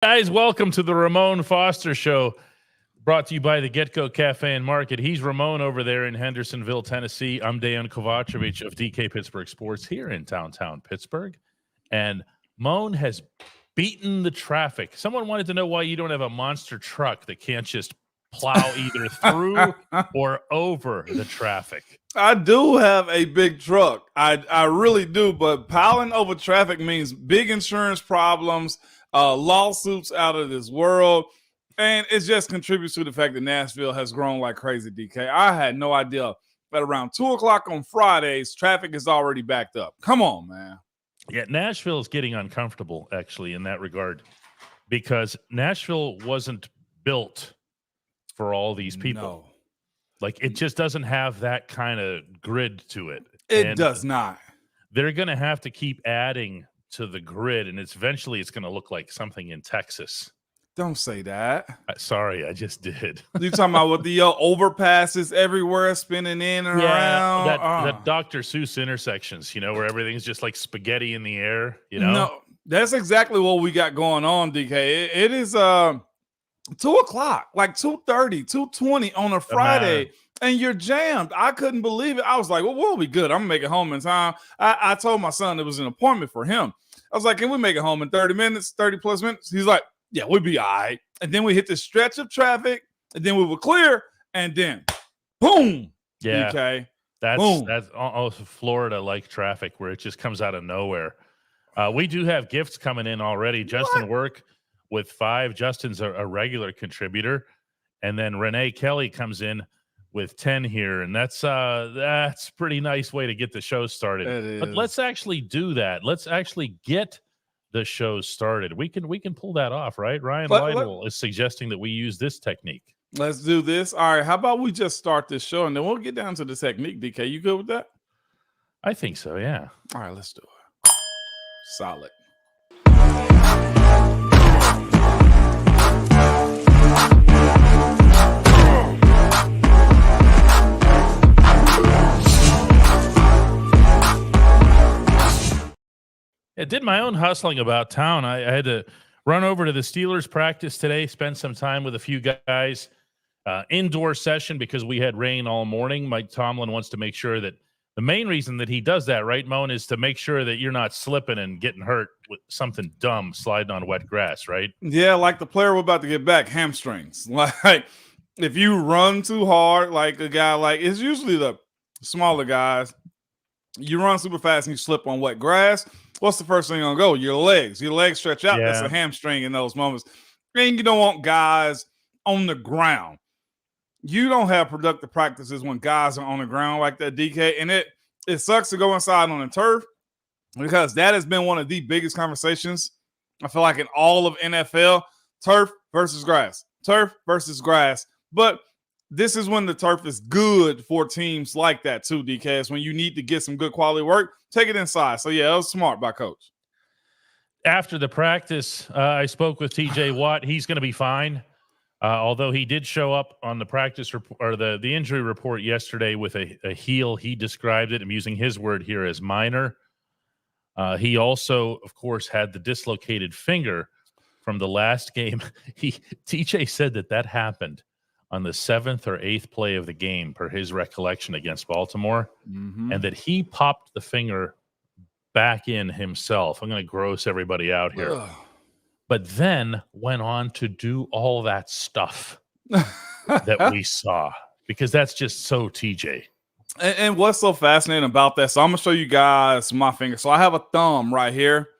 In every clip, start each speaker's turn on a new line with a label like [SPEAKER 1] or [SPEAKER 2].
[SPEAKER 1] Guys, welcome to the Ramon Foster Show, brought to you by the Get-Go Cafe and Market. He's Ramon over there in Hendersonville, Tennessee. I'm Dejan Kovacevic of DK Pittsburgh Sports here in downtown Pittsburgh. And Moan has beaten the traffic. Someone wanted to know why you don't have a monster truck that can't just plow either through or over the traffic.
[SPEAKER 2] I do have a big truck. I really do, but piling over traffic means big insurance problems, lawsuits out of this world, and it just contributes to the fact that Nashville has grown like crazy, DK. I had no idea that around 2 o'clock on Fridays, traffic is already backed up. Come on, man.
[SPEAKER 1] Yeah, Nashville is getting uncomfortable, actually, in that regard, because Nashville wasn't built for all these people.
[SPEAKER 2] No.
[SPEAKER 1] Like, it just doesn't have that kind of grid to it.
[SPEAKER 2] It does not.
[SPEAKER 1] They're going to have to keep adding to the grid, and eventually it's going to look like something in Texas.
[SPEAKER 2] Don't say that.
[SPEAKER 1] Sorry, I just did.
[SPEAKER 2] You talking about with the overpasses everywhere, spinning in and around?
[SPEAKER 1] That Dr. Seuss intersections, where everything's just like spaghetti in the air,
[SPEAKER 2] No, that's exactly what we got going on, DK. It is 2 o'clock, like 2:30, 2:20 on a Friday, and you're jammed. I couldn't believe it. I was like, well, we'll be good. I'm going to make it home in time. I told my son it was an appointment for him. I was like, can we make it home in 30 minutes, 30 plus minutes? He's like, yeah, we'll be all right. And then we hit this stretch of traffic, and then we were clear, and then boom.
[SPEAKER 1] Yeah.
[SPEAKER 2] Okay.
[SPEAKER 1] That's almost Florida-like traffic where it just comes out of nowhere. We do have gifts coming in already. Justin Work with 5. Justin's a regular contributor. And then Renee Kelly comes in with 10 here. And that's pretty nice way to get the show started. But let's actually do that. Let's actually get the show started. We can pull that off, right? Ryan Lytle is suggesting that we use this technique.
[SPEAKER 2] Let's do this. All right. How about we just start this show and then we'll get down to the technique, DK. You good with that?
[SPEAKER 1] I think so, yeah.
[SPEAKER 2] All right, let's do it. Solid.
[SPEAKER 1] I did my own hustling about town. I had to run over to the Steelers practice today, spend some time with a few guys. Indoor session because we had rain all morning. Mike Tomlin wants to make sure that the main reason that he does that, right, Moan, is to make sure that you're not slipping and getting hurt with something dumb sliding on wet grass, right?
[SPEAKER 2] Yeah, like the player we're about to get back, hamstrings. Like if you run too hard, like a guy like it's usually the smaller guys. You run super fast and you slip on wet grass. What's the first thing gonna go? Your legs. Your legs stretch out. Yeah. That's a hamstring in those moments. And you don't want guys on the ground. You don't have productive practices when guys are on the ground like that, DK. And it sucks to go inside on the turf because that has been one of the biggest conversations, I feel like, in all of NFL. Turf versus grass. Turf versus grass. But this is when the turf is good for teams like that too, DK. It's when you need to get some good quality work. Take it inside. So, yeah, it was smart by Coach.
[SPEAKER 1] After the practice, I spoke with TJ Watt. He's going to be fine. Although he did show up on the practice or the injury report yesterday with a heel. He described it. I'm using his word here as minor. He also, of course, had the dislocated finger from the last game. TJ said that happened on the 7th or 8th play of the game, per his recollection, against Baltimore, and that he popped the finger back in himself. I'm going to gross everybody out here. Ugh. But then went on to do all that stuff that we saw, because that's just so TJ.
[SPEAKER 2] And what's so fascinating about that, so I'm going to show you guys my finger. So I have a thumb right here.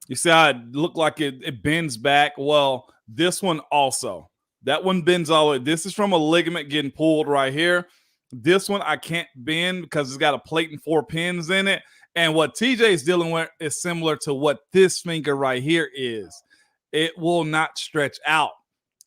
[SPEAKER 2] You see how it looked like it bends back? Well, this one also. That one bends all the way. This is from a ligament getting pulled right here. This one I can't bend because it's got a plate and 4 pins in it. And what TJ is dealing with is similar to what this finger right here is. It will not stretch out.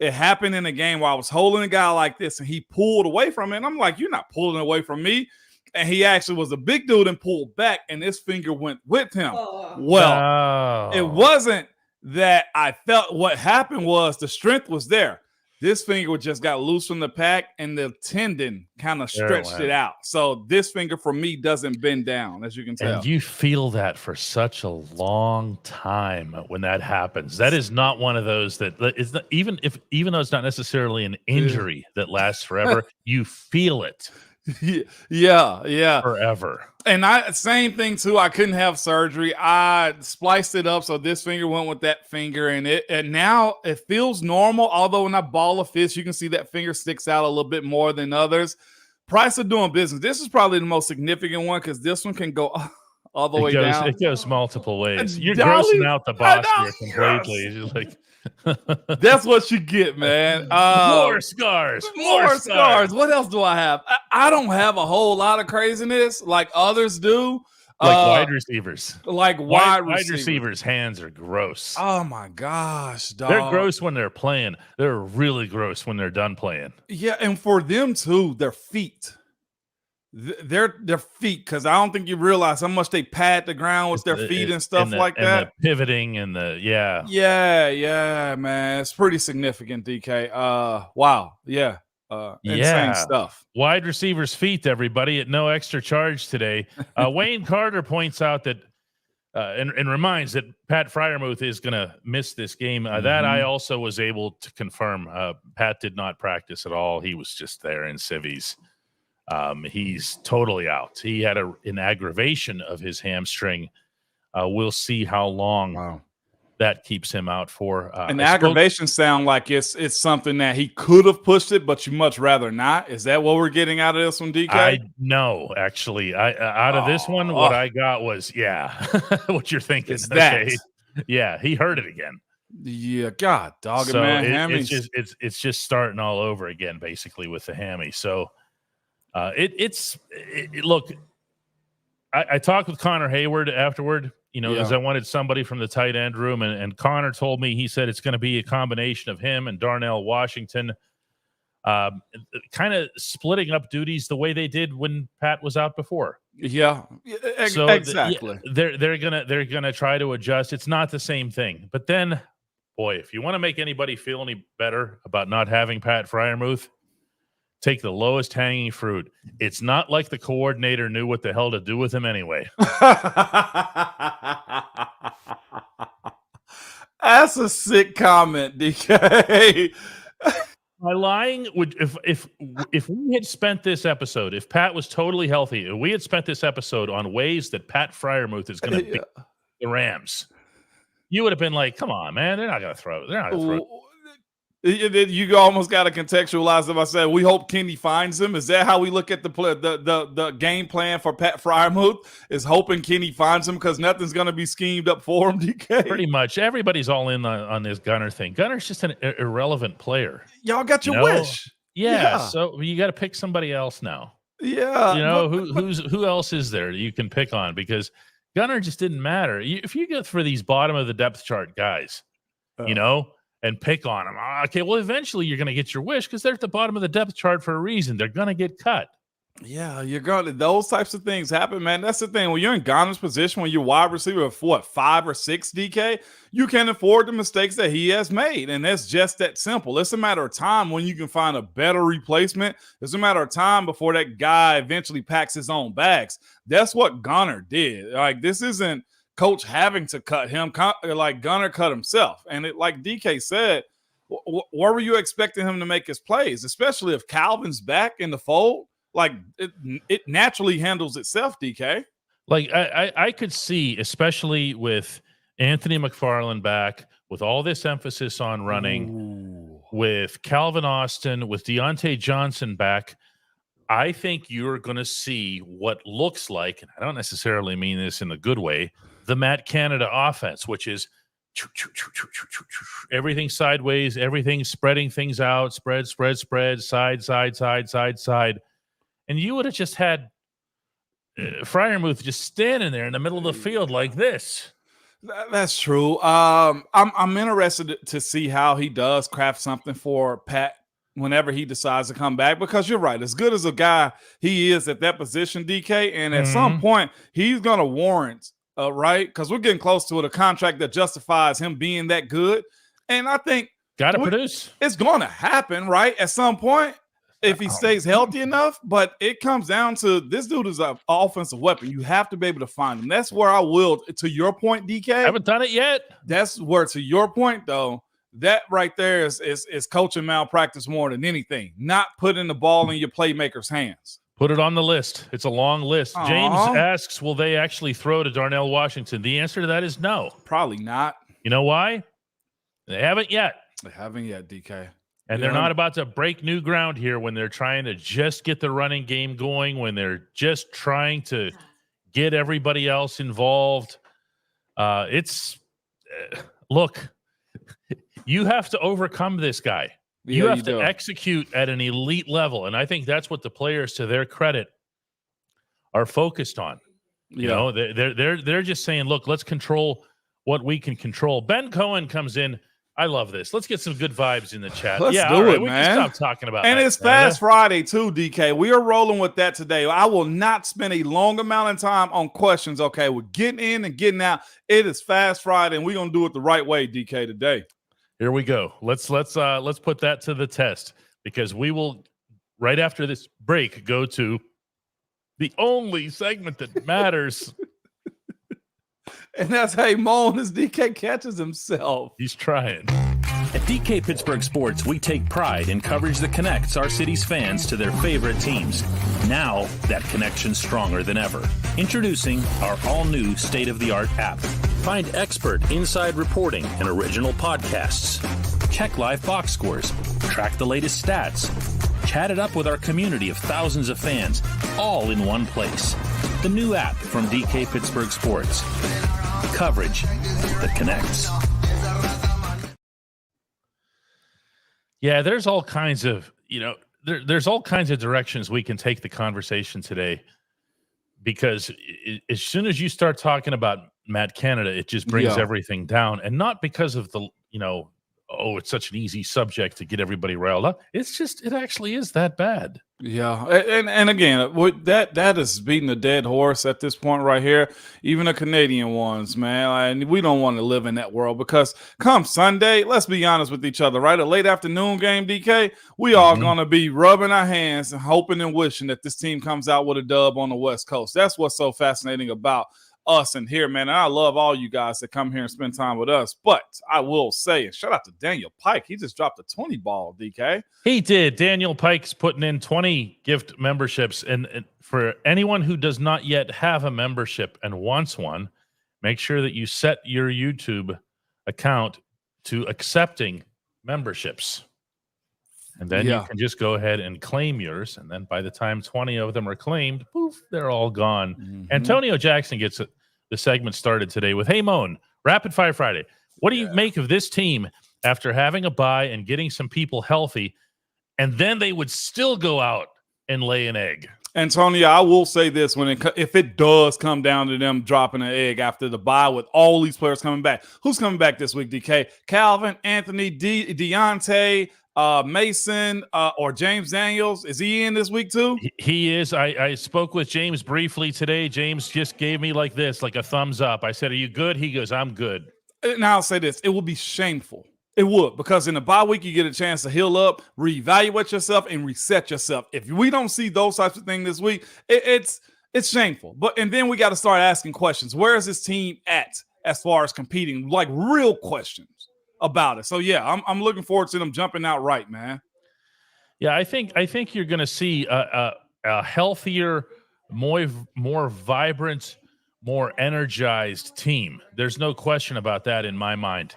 [SPEAKER 2] It happened in a game where I was holding a guy like this and he pulled away from it. And I'm like, you're not pulling away from me. And he actually was a big dude and pulled back, and this finger went with him. It wasn't that I felt. What happened was the strength was there. This finger just got loose from the pack, and the tendon kind of stretched it out. So this finger for me doesn't bend down, as you can tell.
[SPEAKER 1] And you feel that for such a long time when that happens. That is not one of those that is not, even though it's not necessarily an injury that lasts forever, you feel it.
[SPEAKER 2] Yeah.
[SPEAKER 1] Forever.
[SPEAKER 2] And same thing too. I couldn't have surgery. I spliced it up so this finger went with that finger, and now it feels normal. Although when I ball a fist, you can see that finger sticks out a little bit more than others. Price of doing business. This is probably the most significant one because this one can go all the way down.
[SPEAKER 1] It goes multiple ways. You're grossing out the boss here completely. You're like,
[SPEAKER 2] that's what you get, man.
[SPEAKER 1] More scars.
[SPEAKER 2] What else do I have? I don't have a whole lot of craziness like others do.
[SPEAKER 1] Like wide receivers.
[SPEAKER 2] Wide
[SPEAKER 1] receivers' hands are gross.
[SPEAKER 2] Oh my gosh, dog.
[SPEAKER 1] They're gross when they're playing. They're really gross when they're done playing.
[SPEAKER 2] Yeah, and for them too, their feet. Their feet, because I don't think you realize how much they pad the ground with their feet and stuff like that.
[SPEAKER 1] And the pivoting and
[SPEAKER 2] Yeah, man. It's pretty significant, DK. Wow. Yeah. Insane stuff.
[SPEAKER 1] Wide receivers' feet, everybody, at no extra charge today. Wayne Carter points out that and reminds that Pat Freiermuth is going to miss this game. That I also was able to confirm. Pat did not practice at all. He was just there in civvies. He's totally out. He had an aggravation of his hamstring. We'll see how long that keeps him out for.
[SPEAKER 2] And aggravation sound like it's something that he could have pushed it, but you much rather not. Is that what we're getting out of this one, DK?
[SPEAKER 1] No, actually. Out of this one, what I got was, what you're thinking.
[SPEAKER 2] It's that.
[SPEAKER 1] Yeah, he heard it again.
[SPEAKER 2] Yeah, God, dog,
[SPEAKER 1] so
[SPEAKER 2] man.
[SPEAKER 1] It's just starting all over again, basically, with the hammy. So look, I talked with Connor Hayward afterward, because I wanted somebody from the tight end room, and Connor told me, he said it's going to be a combination of him and Darnell Washington, kind of splitting up duties the way they did when Pat was out before.
[SPEAKER 2] Yeah,
[SPEAKER 1] so
[SPEAKER 2] exactly.
[SPEAKER 1] They're gonna try to adjust. It's not the same thing, but then, boy, if you want to make anybody feel any better about not having Pat Freiermuth, take the lowest hanging fruit. It's not like the coordinator knew what the hell to do with him anyway.
[SPEAKER 2] That's a sick comment, DK.
[SPEAKER 1] My lying would if we had spent this episode, if Pat was totally healthy, if we had spent this episode on ways that Pat Freiermuth is going to beat the Rams, you would have been like, "Come on, man, they're not going to throw. They're not going to throw."
[SPEAKER 2] You almost got to contextualize if I said we hope Kenny finds him. Is that how we look at the game plan for Pat Freiermuth? Is hoping Kenny finds him because nothing's going to be schemed up for him, DK?
[SPEAKER 1] Pretty much. Everybody's all in on this Gunner thing. Gunner's just an irrelevant player.
[SPEAKER 2] Y'all got your wish.
[SPEAKER 1] Yeah, so you got to pick somebody else now.
[SPEAKER 2] Yeah.
[SPEAKER 1] Who else is there that you can pick on? Because Gunner just didn't matter. If you go for these bottom of the depth chart guys, and pick on them. Okay, well, eventually you're going to get your wish because they're at the bottom of the depth chart for a reason. They're going to get cut.
[SPEAKER 2] Yeah, you're going to. Those types of things happen, man. That's the thing. When you're in Ghana's position, when you're wide receiver of 5 or 6, DK, you can't afford the mistakes that he has made. And that's just that simple. It's a matter of time when you can find a better replacement. It's a matter of time before that guy eventually packs his own bags. That's what Gunner did. Like, this isn't coach having to cut him, like Gunner cut himself. And like DK said, where were you expecting him to make his plays, especially if Calvin's back in the fold? Like it naturally handles itself, DK.
[SPEAKER 1] Like I could see, especially with Anthony McFarland back, with all this emphasis on running, with Calvin Austin, with Deontay Johnson back, I think you're going to see what looks like, and I don't necessarily mean this in a good way, the Matt Canada offense, which is everything sideways, everything spreading things out, spread, side. And you would have just had Freiermuth just standing there in the middle of the field like this.
[SPEAKER 2] That's true. I'm interested to see how he does craft something for Pat whenever he decides to come back, because you're right. As good as a guy he is at that position, DK, and at some point he's going to warrant right? Because we're getting close to it, a contract that justifies him being that good. And I think
[SPEAKER 1] Got to produce.
[SPEAKER 2] It's going to happen, right? At some point, if he stays healthy enough. But it comes down to this dude is an offensive weapon. You have to be able to find him. That's where I will, to your point, DK.
[SPEAKER 1] I haven't done it yet.
[SPEAKER 2] That's where, to your point, though, that right there is coaching malpractice more than anything. Not putting the ball in your playmaker's hands.
[SPEAKER 1] Put it on the list. It's a long list. James asks, will they actually throw to Darnell Washington? The answer to that is no.
[SPEAKER 2] Probably not.
[SPEAKER 1] You know why? They haven't yet.
[SPEAKER 2] They haven't yet, DK.
[SPEAKER 1] And they're not about to break new ground here when they're trying to just get the running game going, when they're just trying to get everybody else involved. Look, you have to overcome this guy. You have to execute at an elite level. And I think that's what the players, to their credit, are focused on. You know, they're just saying, look, let's control what we can control. Ben Cohen comes in. I love this. Let's get some good vibes in the chat.
[SPEAKER 2] Let's do it,
[SPEAKER 1] we
[SPEAKER 2] man.
[SPEAKER 1] can stop talking about
[SPEAKER 2] and
[SPEAKER 1] that.
[SPEAKER 2] It's Fast Friday too, DK. We are rolling with that today. I will not spend a long amount of time on questions. Okay, we're getting in and getting out. It is Fast Friday, and we're gonna do it the right way, DK, today.
[SPEAKER 1] Here we go. Let's put that to the test, because we will, right after this break, go to the only segment that matters.
[SPEAKER 2] And that's Hey Moan as DK catches himself.
[SPEAKER 1] He's trying.
[SPEAKER 3] At DK Pittsburgh Sports, we take pride in coverage that connects our city's fans to their favorite teams. Now, that connection's stronger than ever. Introducing our all-new state-of-the-art app. Find expert inside reporting and original podcasts. Check live box scores. Track the latest stats. Chat it up with our community of thousands of fans, all in one place. The new app from DK Pittsburgh Sports. Coverage that connects.
[SPEAKER 1] Yeah, there's all kinds of, there's all kinds of directions we can take the conversation today, because as soon as you start talking about Matt Canada, it just brings everything down. And not because of the, it's such an easy subject to get everybody riled up. It's just, it actually is that bad.
[SPEAKER 2] Yeah. And again, that is beating a dead horse at this point right here. Even the Canadian ones, man. And we don't want to live in that world, because come Sunday, let's be honest with each other, right? A late afternoon game, DK, we are going to be rubbing our hands and hoping and wishing that this team comes out with a dub on the West Coast. That's what's so fascinating about us and here, man. And I love all you guys that come here and spend time with us. But I will say, and shout out to Daniel Pike. He just dropped a 20 ball, DK.
[SPEAKER 1] He did. Daniel Pike's putting in 20 gift memberships. And for anyone who does not yet have a membership and wants one, make sure that you set your YouTube account to accepting memberships. And then you can just go ahead and claim yours. And then by the time 20 of them are claimed, poof, they're all gone. Antonio Jackson gets the segment started today with, Hey Moan, Rapid Fire Friday. What do you make of this team after having a bye and getting some people healthy, and then they would still go out and lay an egg?
[SPEAKER 2] Antonio, I will say this, if it does come down to them dropping an egg after the bye with all these players coming back, who's coming back this week, DK? Calvin, Anthony, Deontay, Mason, or James Daniels? Is he in this week too?
[SPEAKER 1] He is. I spoke with James briefly today. James just gave me like a thumbs up. I said, are you good? He goes, I'm good.
[SPEAKER 2] And I'll say this, it will be shameful. It would, because in the bye week, you get a chance to heal up, reevaluate yourself, and reset yourself. If we don't see those types of things this week, it's shameful. And then we got to start asking questions. Where is this team at as far as competing? Like real questions about it. So yeah, I'm looking forward to them jumping out right, man.
[SPEAKER 1] Yeah, I think you're going to see a healthier, more vibrant, more energized team. There's no question about that in my mind.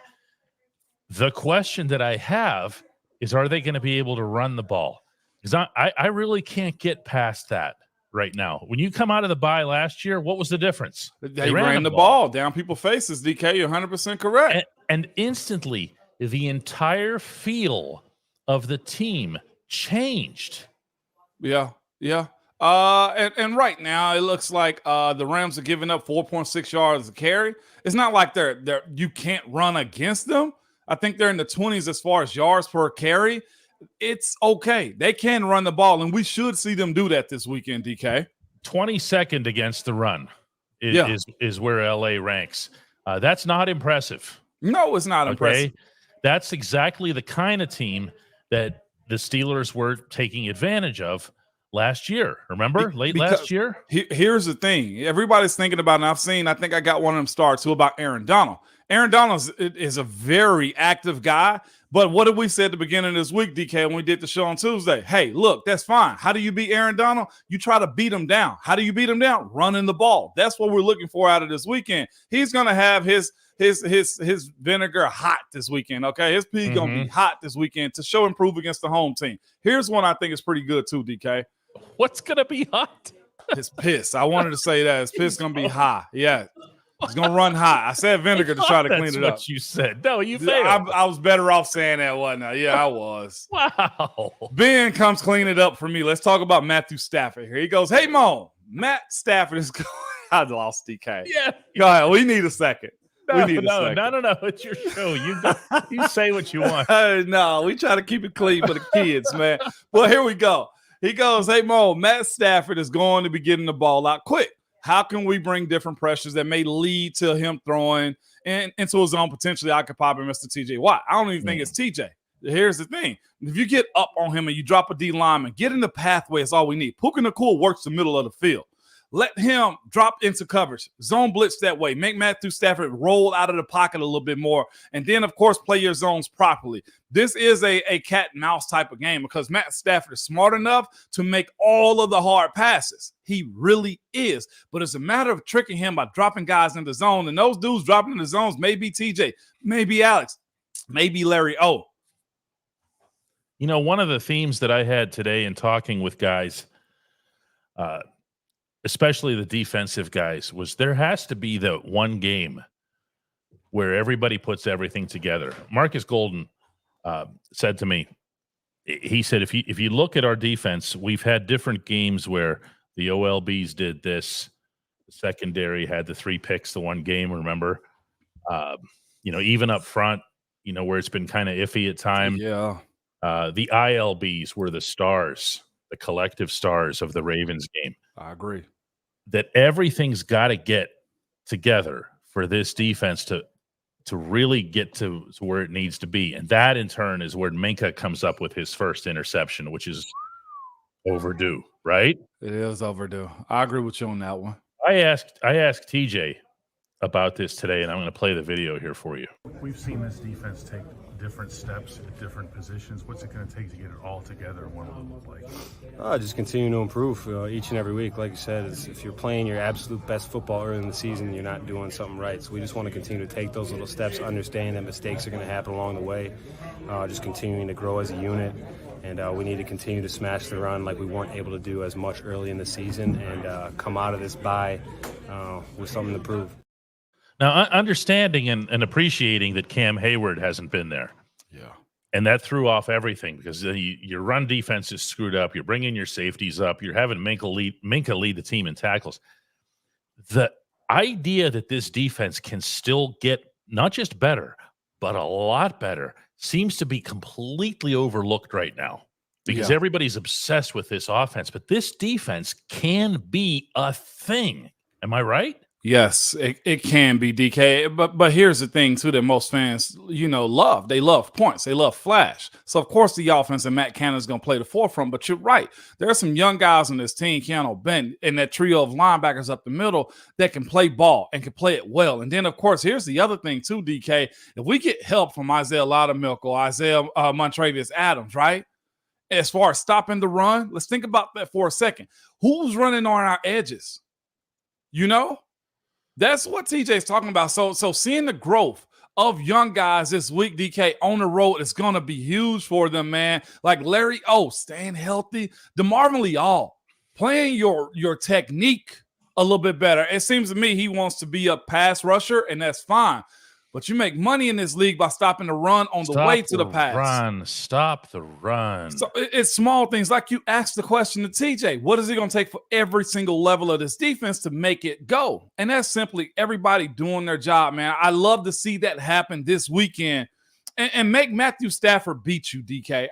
[SPEAKER 1] The question that I have is, are they going to be able to run the ball? Because I really can't get past that right now. When you come out of the bye last year, what was the difference?
[SPEAKER 2] They ran the ball down people's faces, DK. You're 100% correct.
[SPEAKER 1] And instantly, the entire feel of the team changed.
[SPEAKER 2] Yeah. And right now, it looks like the Rams are giving up 4.6 yards a carry. It's not like they're you can't run against them. I think they're in the 20s as far as yards per carry. It's okay. They can run the ball, and we should see them do that this weekend, DK.
[SPEAKER 1] 22nd against the run is where LA ranks. That's not impressive.
[SPEAKER 2] No, it's not impressive.
[SPEAKER 1] that's exactly the kind of team that the Steelers were taking advantage of last year. Remember, last year?
[SPEAKER 2] Here's the thing. Everybody's thinking about, and I think I got one of them starts too, about Aaron Donald. Aaron Donald is a very active guy. But what did we say at the beginning of this week, DK, when we did the show on Tuesday? Hey, look, that's fine. How do you beat Aaron Donald? You try to beat him down. How do you beat him down? Running the ball. That's what we're looking for out of this weekend. He's going to have his vinegar hot this weekend, okay? His pee going to be hot this weekend to show improve against the home team. Here's one I think is pretty good too, DK.
[SPEAKER 1] What's going to be hot?
[SPEAKER 2] His piss. I wanted to say that. His piss going to be high. Yeah. It's going to run hot. I said vinegar to try to clean it up.
[SPEAKER 1] That's what you said. No, you failed.
[SPEAKER 2] I was better off saying that, wasn't I? Yeah, I was.
[SPEAKER 1] Wow.
[SPEAKER 2] Ben comes clean it up for me. Let's talk about Matthew Stafford here. He goes, hey, Mo, Matt Stafford is going. I lost DK.
[SPEAKER 1] Yeah.
[SPEAKER 2] Go ahead. We need a second.
[SPEAKER 1] No. It's your show. You say what you want.
[SPEAKER 2] No, we try to keep it clean for the kids, man. Well, here we go. He goes, hey, Mo, Matt Stafford is going to be getting the ball out quick. How can we bring different pressures that may lead to him throwing into a zone potentially occupied by Mr. TJ Watt? I don't even think it's TJ. Here's the thing. If you get up on him and you drop a D lineman, get in the pathway is all we need. Puka Nakul works the middle of the field. Let him drop into coverage, zone blitz that way, make Matthew Stafford roll out of the pocket a little bit more, and then, of course, play your zones properly. This is a cat and mouse type of game because Matt Stafford is smart enough to make all of the hard passes. He really is. But it's a matter of tricking him by dropping guys in the zone, and those dudes dropping in the zones may be TJ, maybe Alex, maybe Larry O.
[SPEAKER 1] You know, one of the themes that I had today in talking with guys, especially the defensive guys, was there has to be the one game where everybody puts everything together. Marcus Golden said to me, he said, if you look at our defense, we've had different games where the OLBs did this. The secondary had the 3 picks the one game, remember? Even up front, where it's been kind of iffy at times.
[SPEAKER 2] Yeah.
[SPEAKER 1] The ILBs were the stars, the collective stars of the Ravens game.
[SPEAKER 2] I agree.
[SPEAKER 1] That everything's got to get together for this defense to really get to where it needs to be. And that, in turn, is where Minkah comes up with his first interception, which is overdue, right?
[SPEAKER 2] It is overdue. I agree with you on that one.
[SPEAKER 1] I asked TJ about this today, and I'm going to play the video here for you.
[SPEAKER 4] We've seen this defense take different steps at different positions. What's it going to take to get it all together? What will it look like?
[SPEAKER 5] Just continue to improve each and every week. Like you said, if you're playing your absolute best football early in the season, you're not doing something right. So we just want to continue to take those little steps, understand that mistakes are going to happen along the way, just continuing to grow as a unit. And we need to continue to smash the run like we weren't able to do as much early in the season and come out of this bye with something to prove.
[SPEAKER 1] Now, understanding and appreciating that Cam Hayward hasn't been there.
[SPEAKER 2] Yeah.
[SPEAKER 1] And that threw off everything because your run defense is screwed up. You're bringing your safeties up. You're having Minkah lead the team in tackles. The idea that this defense can still get not just better, but a lot better seems to be completely overlooked right now because everybody's obsessed with this offense. But this defense can be a thing. Am I right?
[SPEAKER 2] Yes, it can be, DK. But here's the thing, too, that most fans, love. They love points. They love flash. So, of course, the offense and Matt Cannon is going to play the forefront. But you're right. There are some young guys on this team, Keanu Ben, and that trio of linebackers up the middle that can play ball and can play it well. And then, of course, here's the other thing, too, DK. If we get help from Isaiah Loudermilk or Isaiah Montravius Adams, right, as far as stopping the run, let's think about that for a second. Who's running on our edges? That's what TJ's talking about. So seeing the growth of young guys this week, DK, on the road is going to be huge for them, man. Like Larry O, staying healthy. DeMarvin Leal, playing your technique a little bit better. It seems to me he wants to be a pass rusher, and that's fine. But you make money in this league by stopping the run on the way to the pass.
[SPEAKER 1] Stop the run.
[SPEAKER 2] So it's small things. Like you asked the question to TJ, what is it going to take for every single level of this defense to make it go? And that's simply everybody doing their job, man. I love to see that happen this weekend and make Matthew Stafford beat you, DK.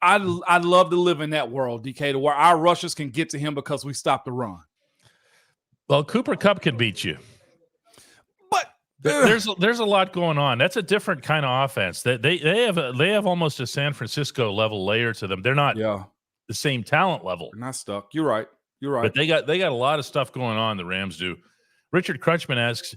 [SPEAKER 2] I'd love to live in that world, DK, to where our rushers can get to him because we stopped the run.
[SPEAKER 1] Well, Cooper Kupp can beat you. There's a lot going on. That's a different kind of offense. That they have almost a San Francisco level layer to them. They're not the same talent level.
[SPEAKER 2] They're not stuck. You're right.
[SPEAKER 1] But they got a lot of stuff going on. The Rams do. Richard Crutchman asks,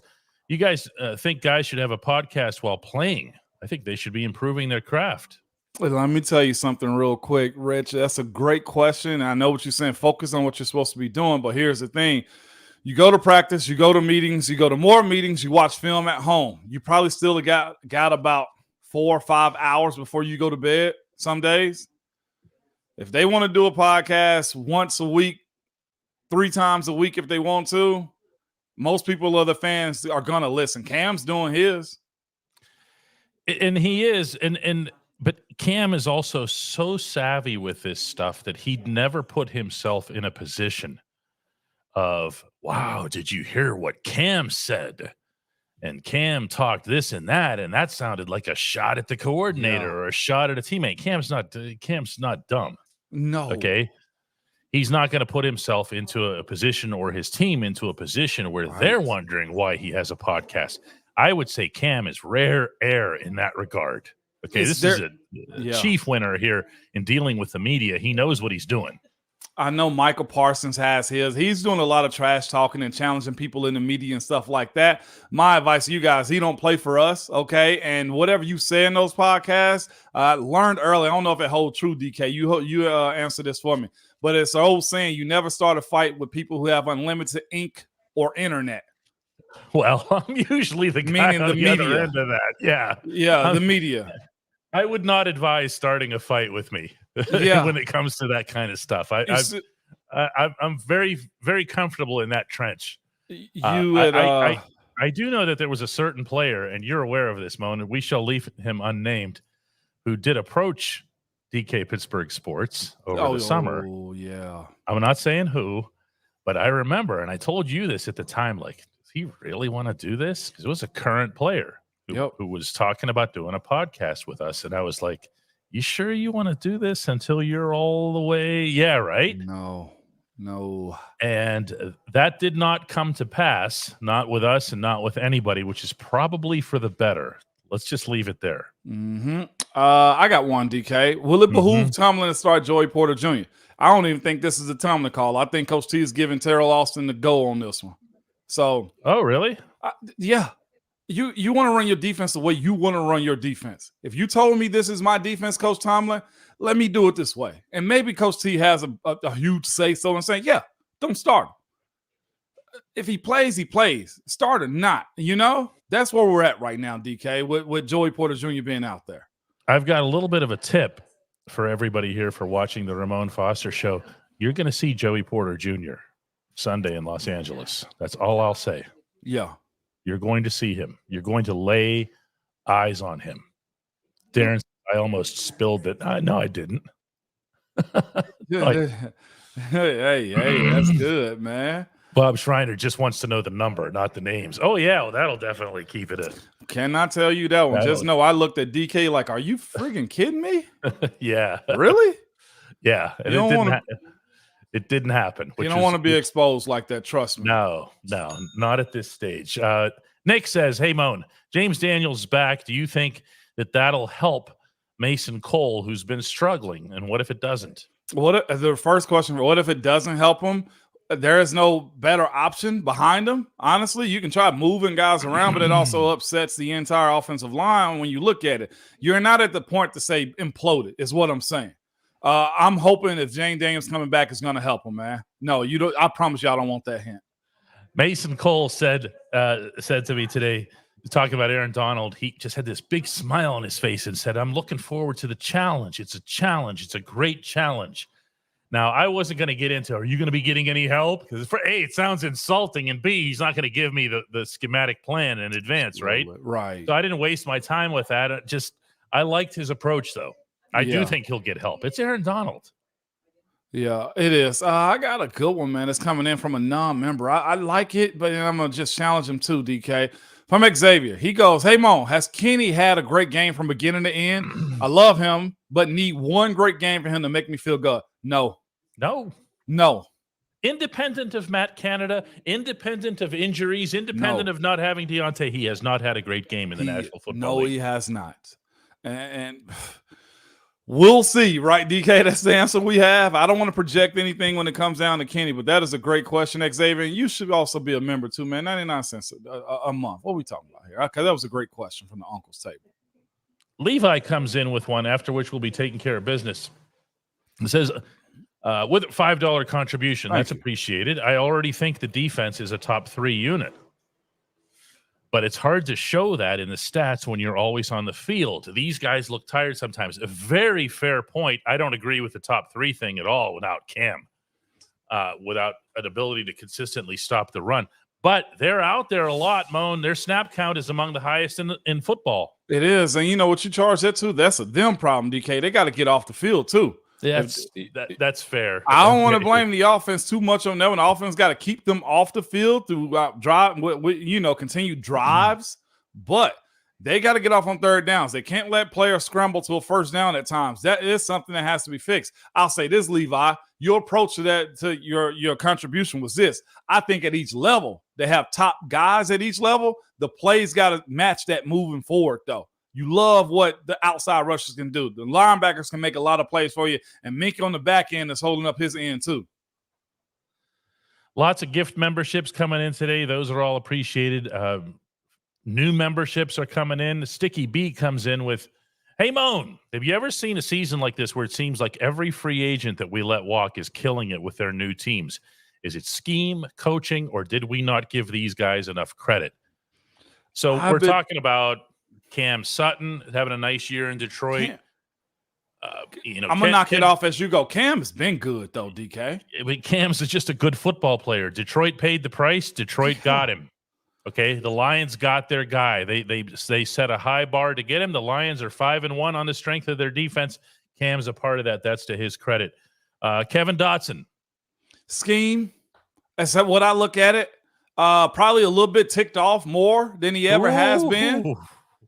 [SPEAKER 1] "You guys think guys should have a podcast while playing? I think they should be improving their craft."
[SPEAKER 2] Let me tell you something real quick, Rich. That's a great question. I know what you're saying. Focus on what you're supposed to be doing. But here's the thing. You go to practice, you go to meetings, you go to more meetings, you watch film at home. You probably still got about 4 or 5 hours before you go to bed some days. If they want to do a podcast once a week, 3 times a week if they want to, most people, other fans, are going to listen. Cam's doing his.
[SPEAKER 1] And he is. But Cam is also so savvy with this stuff that he'd never put himself in a position of, wow, did you hear what Cam said? And Cam talked this and that sounded like a shot at the coordinator or a shot at a teammate. Cam's not dumb.
[SPEAKER 2] No.
[SPEAKER 1] Okay. He's not going to put himself into a position or his team into a position where they're wondering why he has a podcast. I would say Cam is rare air in that regard. Okay, this is a chief winner here in dealing with the media. He knows what he's doing.
[SPEAKER 2] I know Michael Parsons has his. He's doing a lot of trash talking and challenging people in the media and stuff like that. My advice to you guys, he don't play for us, okay? And whatever you say in those podcasts, I learned early. I don't know if it holds true, DK. You answer this for me. But it's an old saying, you never start a fight with people who have unlimited ink or internet.
[SPEAKER 1] Well, I'm usually the guy on the other end of that. Yeah.
[SPEAKER 2] Yeah, the media.
[SPEAKER 1] I would not advise starting a fight with me when it comes to that kind of stuff. I'm very, very comfortable in that trench. I do know that there was a certain player, and you're aware of this, Moan, and we shall leave him unnamed, who did approach DK Pittsburgh Sports over the summer.
[SPEAKER 2] Oh, yeah.
[SPEAKER 1] I'm not saying who, but I remember, and I told you this at the time, like, does he really want to do this? Because it was a current player who was talking about doing a podcast with us. And I was like, you sure you want to do this until you're all the way? Yeah, right?
[SPEAKER 2] No.
[SPEAKER 1] And that did not come to pass, not with us and not with anybody, which is probably for the better. Let's just leave it there.
[SPEAKER 2] Mm-hmm. I got one, DK. Will it behoove Tomlin to start Joey Porter Jr.? I don't even think this is a Tomlin call. I think Coach T is giving Terrell Austin the go on this one. So,
[SPEAKER 1] oh, really?
[SPEAKER 2] Yeah. You want to run your defense the way you want to run your defense. If you told me this is my defense, Coach Tomlin, let me do it this way. And maybe Coach T has a huge say-so and saying, yeah, don't start him. If he plays, he plays. Start or not. You know, that's where we're at right now, DK, with Joey Porter Jr. being out there.
[SPEAKER 1] I've got a little bit of a tip for everybody here for watching the Ramon Foster Show. You're going to see Joey Porter Jr. Sunday in Los Angeles. That's all I'll say.
[SPEAKER 2] Yeah.
[SPEAKER 1] You're going to see him. You're going to lay eyes on him. Darren, I almost spilled it. No, I didn't.
[SPEAKER 2] Hey, that's good, man.
[SPEAKER 1] Bob Schreiner just wants to know the number, not the names. Oh, yeah, well, that'll definitely keep it in.
[SPEAKER 2] Cannot tell you that one. Just know I looked at DK like, are you friggin' kidding me?
[SPEAKER 1] Yeah.
[SPEAKER 2] Really?
[SPEAKER 1] Yeah. And it didn't happen.
[SPEAKER 2] You don't want to be exposed like that. Trust me.
[SPEAKER 1] No, not at this stage. Nick says, hey, Moan, James Daniels is back. Do you think that that'll help Mason Cole, who's been struggling? And what if it doesn't?
[SPEAKER 2] The first question, what if it doesn't help him? There is no better option behind him. Honestly, you can try moving guys around, but it also upsets the entire offensive line when you look at it. You're not at the point to say imploded, is what I'm saying. I'm hoping if James Daniels coming back is going to help him, man. No, you don't. I promise you, I don't want that hint.
[SPEAKER 1] Mason Cole said to me today, talking about Aaron Donald, he just had this big smile on his face and said, I'm looking forward to the challenge. It's a challenge. It's a great challenge. Now, I wasn't going to get into, are you going to be getting any help? Because A, it sounds insulting, and B, he's not going to give me the schematic plan in advance, right?
[SPEAKER 2] Right.
[SPEAKER 1] So I didn't waste my time with that. I liked his approach, though. I do think he'll get help. It's Aaron Donald.
[SPEAKER 2] Yeah, it is. I got a good one, man. It's coming in from a non-member. I like it, but I'm going to just challenge him too, DK. From Xavier, he goes, hey, Mo, has Kenny had a great game from beginning to end? I love him, but need one great game for him to make me feel good. No.
[SPEAKER 1] Independent of Matt Canada, independent of injuries, independent of not having Deontay, he has not had a great game in the National Football League.
[SPEAKER 2] No, he has not. And we'll see, right, DK? That's the answer we have. I don't want to project anything when it comes down to Kenny, but that is a great question, Xavier. And you should also be a member too, man. 99 cents a month. What are we talking about here? Okay, that was a great question from the uncle's table.
[SPEAKER 1] Levi comes in with one, after which we'll be taking care of business. It says, with a $5 contribution, that's appreciated. I already think the defense is a top 3 unit. But it's hard to show that in the stats when you're always on the field. These guys look tired sometimes. A very fair point. I don't agree with the top 3 thing at all without Cam, without an ability to consistently stop the run. But they're out there a lot, Moan. Their snap count is among the highest in football.
[SPEAKER 2] It is. And you know what you charge that to? That's a them problem, DK. They got to get off the field too.
[SPEAKER 1] Yeah, that's fair.
[SPEAKER 2] I don't want to blame the offense too much on that. When the offense got to keep them off the field through continued drives, but they got to get off on third downs. They can't let players scramble to a first down at times. That is something that has to be fixed. I'll say this, Levi, your approach to that, to your contribution was this. I think at each level, they have top guys at each level. The plays got to match that moving forward, though. You love what the outside rushers can do. The linebackers can make a lot of plays for you, and Minky on the back end is holding up his end too.
[SPEAKER 1] Lots of gift memberships coming in today. Those are all appreciated. New memberships are coming in. Sticky B comes in with, hey, Moan, have you ever seen a season like this where it seems like every free agent that we let walk is killing it with their new teams? Is it scheme, coaching, or did we not give these guys enough credit? So we're talking about Cam Sutton having a nice year in Detroit.
[SPEAKER 2] I'm gonna knock it off as you go. Cam's been good though, DK.
[SPEAKER 1] Cam's is just a good football player. Detroit paid the price. Detroit got him. Okay, the Lions got their guy. They set a high bar to get him. The Lions are 5-1 on the strength of their defense. Cam's a part of that. That's to his credit. Kevin Dotson.
[SPEAKER 2] Scheme. That's what I look at it. Probably a little bit ticked off more than he ever has been.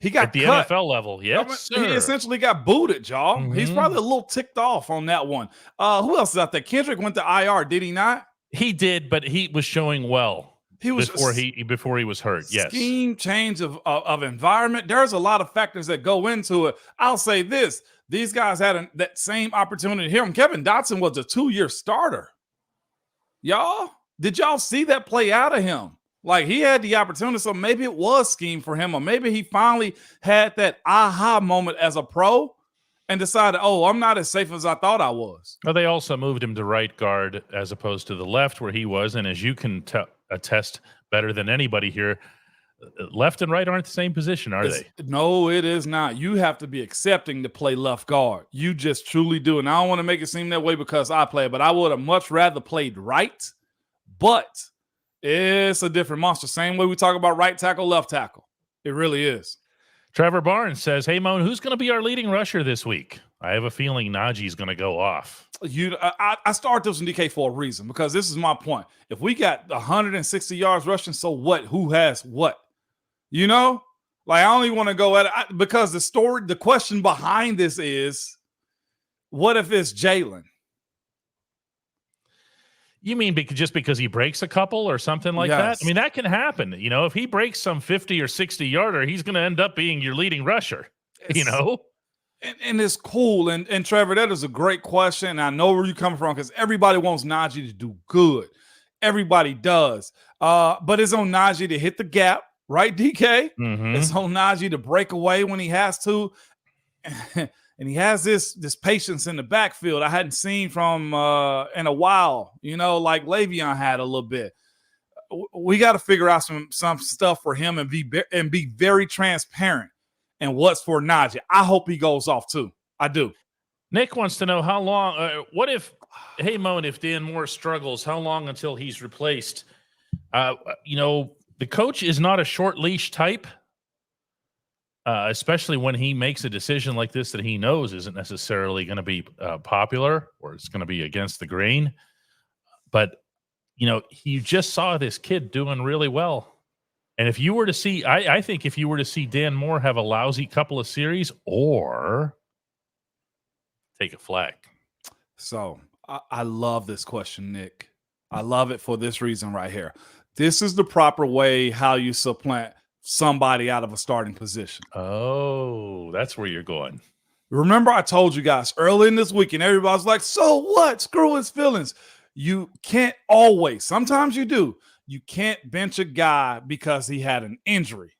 [SPEAKER 2] He got
[SPEAKER 1] at the
[SPEAKER 2] cut.
[SPEAKER 1] NFL level. Yes,
[SPEAKER 2] he essentially got booted, y'all. Mm-hmm. He's probably a little ticked off on that one. Who else is out there? Kendrick went to IR, did he not?
[SPEAKER 1] He did, but he was showing well.
[SPEAKER 2] He was
[SPEAKER 1] before he was hurt. Yes.
[SPEAKER 2] Scheme, change of environment. There's a lot of factors that go into it. I'll say this: these guys had that same opportunity here. Kevin Dotson was a 2-year starter. Y'all, did y'all see that play out of him? Like, he had the opportunity, so maybe it was scheme for him, or maybe he finally had that aha moment as a pro and decided, oh, I'm not as safe as I thought I was.
[SPEAKER 1] Well, they also moved him to right guard as opposed to the left where he was, and as you can attest better than anybody here, left and right aren't the same position, are they?
[SPEAKER 2] No, it is not. You have to be accepting to play left guard. You just truly do. And I don't want to make it seem that way because I play, but I would have much rather played right, but it's a different monster. Same way we talk about right tackle, left tackle. It really is.
[SPEAKER 1] Trevor Barnes says, hey, Moan, who's going to be our leading rusher this week? I have a feeling Najee's going to go off.
[SPEAKER 2] I start this in DK for a reason, because this is my point. If we got 160 yards rushing, so what? Who has what? You know? Like, I only want to go at it because the question behind this is, what if it's Jalen?
[SPEAKER 1] You mean just because he breaks a couple or something like that? I mean, that can happen. You know, if he breaks some 50 or 60 yarder, he's going to end up being your leading rusher, you know?
[SPEAKER 2] And it's cool. And Trevor, that is a great question. And I know where you're coming from because everybody wants Najee to do good. Everybody does. But it's on Najee to hit the gap, right, DK? Mm-hmm. It's on Najee to break away when he has to. And he has this patience in the backfield I hadn't seen from in a while, you know, like Le'Veon had a little bit. We got to figure out some stuff for him and be very transparent and what's for Najee. I hope he goes off too. I do.
[SPEAKER 1] Nick wants to know how long. What if, hey, Moan, if Dan Moore struggles, how long until he's replaced? You know, the coach is not a short leash type. Especially when he makes a decision like this that he knows isn't necessarily going to be popular or it's going to be against the grain. But, you know, you just saw this kid doing really well. And if you were to see, I think if you were to see Dan Moore have a lousy couple of series or take a flag.
[SPEAKER 2] So I love this question, Nick. I love it for this reason right here. This is the proper way how you supplant somebody out of a starting position.
[SPEAKER 1] Oh, that's where you're going.
[SPEAKER 2] Remember, I told you guys early in this week, and everybody's like, so what? Screw his feelings. You can't always. Sometimes you do. You can't bench a guy because he had an injury.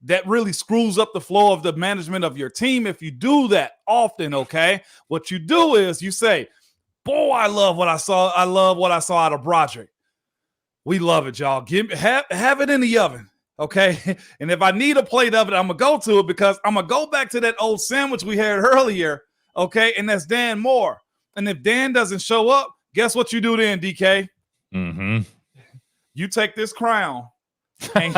[SPEAKER 2] That really screws up the flow of the management of your team if you do that often, okay? What you do is you say, boy, I love what I saw. I love what I saw out of Broderick. We love it, y'all. Have it in the oven, okay? And if I need a plate of it, I'm going to go to it because I'm going to go back to that old sandwich we had earlier, okay? And that's Dan Moore. And if Dan doesn't show up, guess what you do then, DK?
[SPEAKER 1] Mm-hmm.
[SPEAKER 2] You take this crown and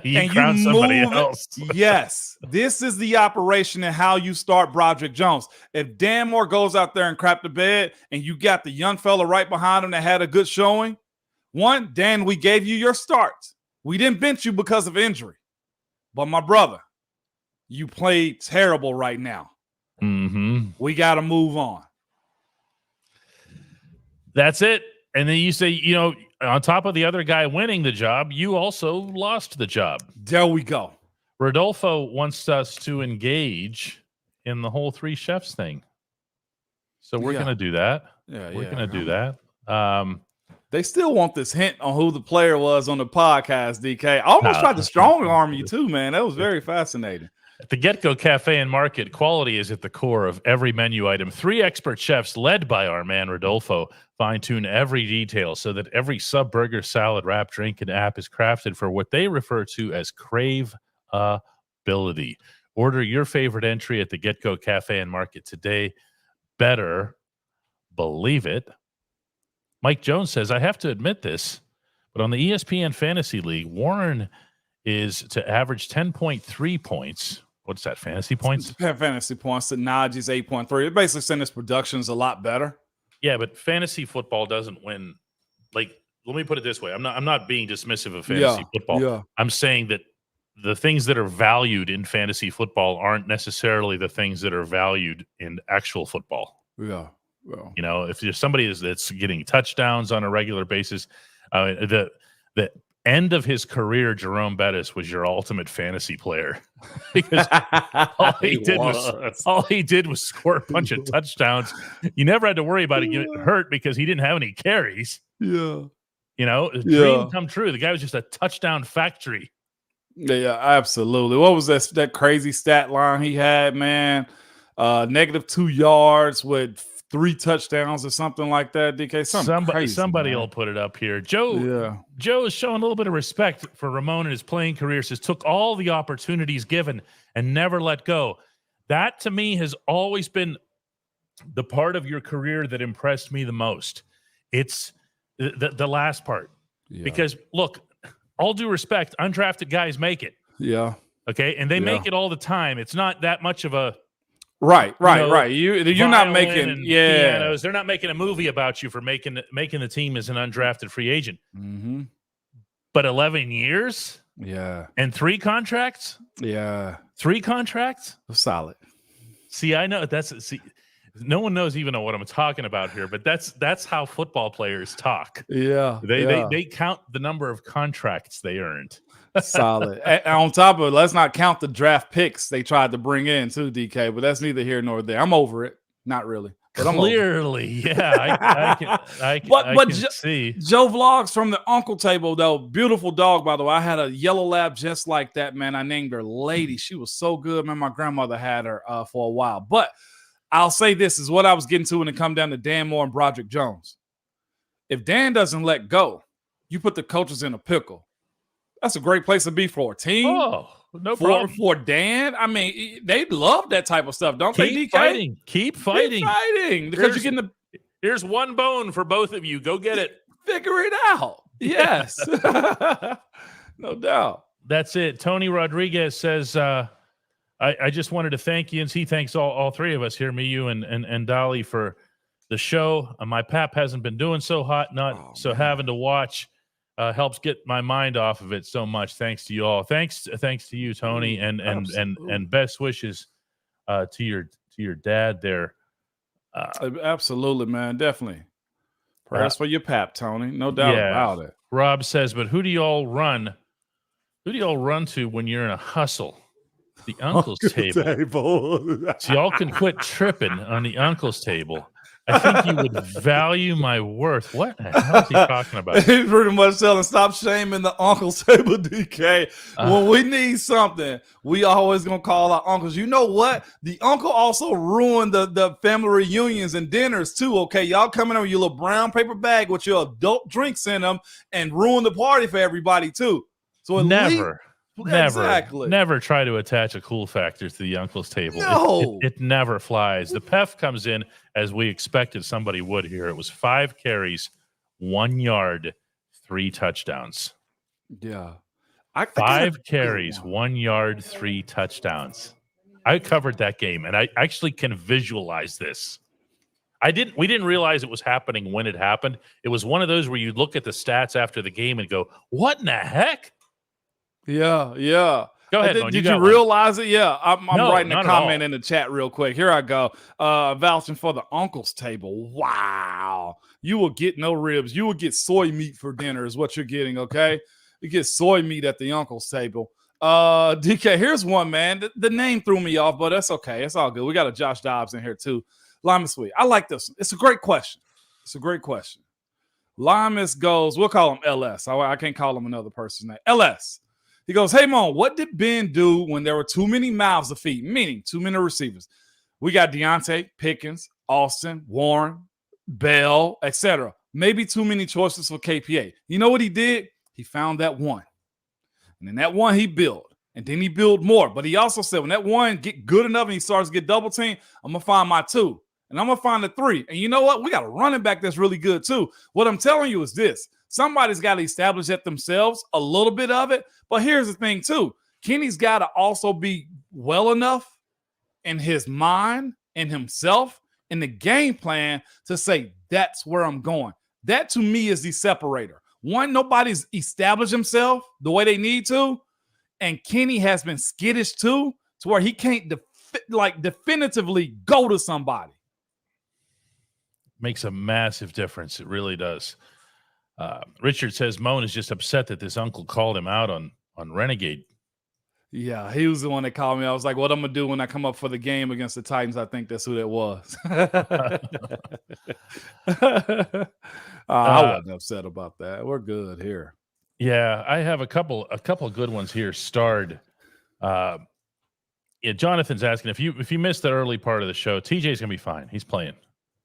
[SPEAKER 1] you crown somebody else.
[SPEAKER 2] Yes, this is the operation and how you start Broderick Jones. If Dan Moore goes out there and crap the bed and you got the young fella right behind him that had a good showing, one, Dan, we gave you your start. We didn't bench you because of injury. But my brother, you played terrible right now.
[SPEAKER 1] Mm-hmm.
[SPEAKER 2] We got to move on.
[SPEAKER 1] That's it. And then you say, on top of the other guy winning the job, you also lost the job.
[SPEAKER 2] There we go.
[SPEAKER 1] Rodolfo wants us to engage in the whole three chefs thing. So we're going to do that. We're going to do that.
[SPEAKER 2] They still want this hint on who the player was on the podcast, DK. I almost tried to strong arm you too, man. That was very fascinating.
[SPEAKER 1] At the Get-Go Cafe and Market, quality is at the core of every menu item. 3 expert chefs led by our man Rodolfo fine-tune every detail so that every sub, burger, salad, wrap, drink, and app is crafted for what they refer to as craveability. Order your favorite entry at the Get-Go Cafe and Market today. Better believe it. Mike Jones says, I have to admit this, but on the ESPN Fantasy League, Warren is to average 10.3 points. What's that, fantasy points?
[SPEAKER 2] Fantasy points. The Najee's 8.3. It basically saying his production's a lot better.
[SPEAKER 1] Yeah, but fantasy football doesn't win. Like, let me put it this way. I'm not being dismissive of fantasy football.
[SPEAKER 2] Yeah.
[SPEAKER 1] I'm saying that the things that are valued in fantasy football aren't necessarily the things that are valued in actual football.
[SPEAKER 2] Yeah. Well,
[SPEAKER 1] if there's somebody that's getting touchdowns on a regular basis, the end of his career, Jerome Bettis was your ultimate fantasy player because all he did was score a bunch of touchdowns. You never had to worry about it getting hurt because he didn't have any carries.
[SPEAKER 2] Yeah.
[SPEAKER 1] Dream come true. The guy was just a touchdown factory.
[SPEAKER 2] Yeah, absolutely. What was that crazy stat line he had, man? -2 yards with 3 touchdowns or something like that, DK.
[SPEAKER 1] Somebody will put it up here. Joe is showing a little bit of respect for Ramon in his playing career. Says took all the opportunities given and never let go. That to me has always been the part of your career that impressed me the most. It's the last part. Yeah. Because look, all due respect, undrafted guys make it.
[SPEAKER 2] Yeah.
[SPEAKER 1] Okay. And they make it all the time. It's not that much of a
[SPEAKER 2] Right. You're not making
[SPEAKER 1] pianos. They're not making a movie about you for making the team as an undrafted free agent.
[SPEAKER 2] Mm-hmm.
[SPEAKER 1] But 11 years, and 3 contracts, 3 contracts,
[SPEAKER 2] solid.
[SPEAKER 1] See, I know no one knows even know what I'm talking about here, but that's how football players talk.
[SPEAKER 2] Yeah,
[SPEAKER 1] they count the number of contracts they earned.
[SPEAKER 2] Solid. And on top of it, let's not count the draft picks they tried to bring in too, DK, but that's neither here nor there. I'm over it. Not really. But
[SPEAKER 1] clearly, I can see.
[SPEAKER 2] Joe Vlogs from the Uncle Table, though. Beautiful dog, by the way. I had a yellow lab just like that, man. I named her Lady. She was so good, man. My grandmother had her for a while. But I'll say this is what I was getting to when it come down to Dan Moore and Broderick Jones. If Dan doesn't let go, you put the coaches in a pickle. That's a great place to be for a team.
[SPEAKER 1] Oh, no problem.
[SPEAKER 2] For Dan, I mean, they love that type of stuff, don't they, DK?
[SPEAKER 1] Keep fighting.
[SPEAKER 2] Because you're getting
[SPEAKER 1] here's one bone for both of you. Go get it.
[SPEAKER 2] Figure it out. Yes. No doubt.
[SPEAKER 1] That's it. Tony Rodriguez says, I just wanted to thank you, and he thanks all 3 of us here, me, you, and Dolly, for the show. My pap hasn't been doing so hot, having to watch helps get my mind off of it so much. Thanks to you all. Thanks to you, Tony, and best wishes to your dad there.
[SPEAKER 2] Absolutely, man. Definitely. Prayers for your pap, Tony. No doubt about it.
[SPEAKER 1] Rob says, but who do y'all run? Who do y'all run to when you're in a hustle? The uncle's table. So y'all can quit tripping on the uncle's table. I think you would value my worth. What the hell is he talking about?
[SPEAKER 2] He's pretty much telling, stop shaming the uncle's table, DK. When we need something, we always going to call our uncles. You know what? The uncle also ruined the family reunions and dinners too, okay? Y'all coming in with your little brown paper bag with your adult drinks in them and ruin the party for everybody too. So
[SPEAKER 1] Never try to attach a cool factor to the uncle's table.
[SPEAKER 2] No.
[SPEAKER 1] It never flies. The PEF comes in as we expected somebody would here. It was 5 carries, 1 yard, 3 touchdowns.
[SPEAKER 2] Yeah.
[SPEAKER 1] 5 carries, 1 yard, 3 touchdowns. I covered that game, and I actually can visualize this. We didn't realize it was happening when it happened. It was one of those where you look at the stats after the game and go, what in the heck?
[SPEAKER 2] Yeah.
[SPEAKER 1] Go ahead.
[SPEAKER 2] Did you realize it? Yeah. I'm
[SPEAKER 1] No,
[SPEAKER 2] writing a
[SPEAKER 1] not at
[SPEAKER 2] comment
[SPEAKER 1] all.
[SPEAKER 2] in the chat real quick. Here I go. Vouching for the uncle's table. Wow. You will get no ribs. You will get soy meat for dinner is what you're getting, okay? You get soy meat at the uncle's table. DK, here's one, man. The name threw me off, but that's okay. It's all good. We got a Josh Dobbs in here too. Limas Sweet. I like this one. It's a great question. Limas goes, we'll call him LS. I can't call him another person's name. LS. He goes, hey, Mon, what did Ben do when there were too many mouths to feed, meaning too many receivers? We got Deontay, Pickens, Austin, Warren, Bell, etc. Maybe too many choices for KPA. You know what he did? He found that one. And then that one he built. And then he built more. But he also said, when that one get good enough and he starts to get double team, I'm going to find my 2. And I'm going to find the 3. And you know what? We got a running back that's really good too. What I'm telling you is this. Somebody's got to establish it themselves, a little bit of it. But here's the thing, too. Kenny's got to also be well enough in his mind and himself in the game plan to say, that's where I'm going. That, to me, is the separator. One, nobody's established himself the way they need to. And Kenny has been skittish, too, to where he can't definitively go to somebody.
[SPEAKER 1] Makes a massive difference. It really does. Richard says Moan is just upset that this uncle called him out on Renegade.
[SPEAKER 2] Yeah, he was the one that called me. I was like, what I'm going to do when I come up for the game against the Titans? I think that's who that was. I wasn't upset about that. We're good here.
[SPEAKER 1] Yeah, I have a couple of good ones here. Starred. Jonathan's asking if you missed the early part of the show, TJ's going to be fine. He's playing.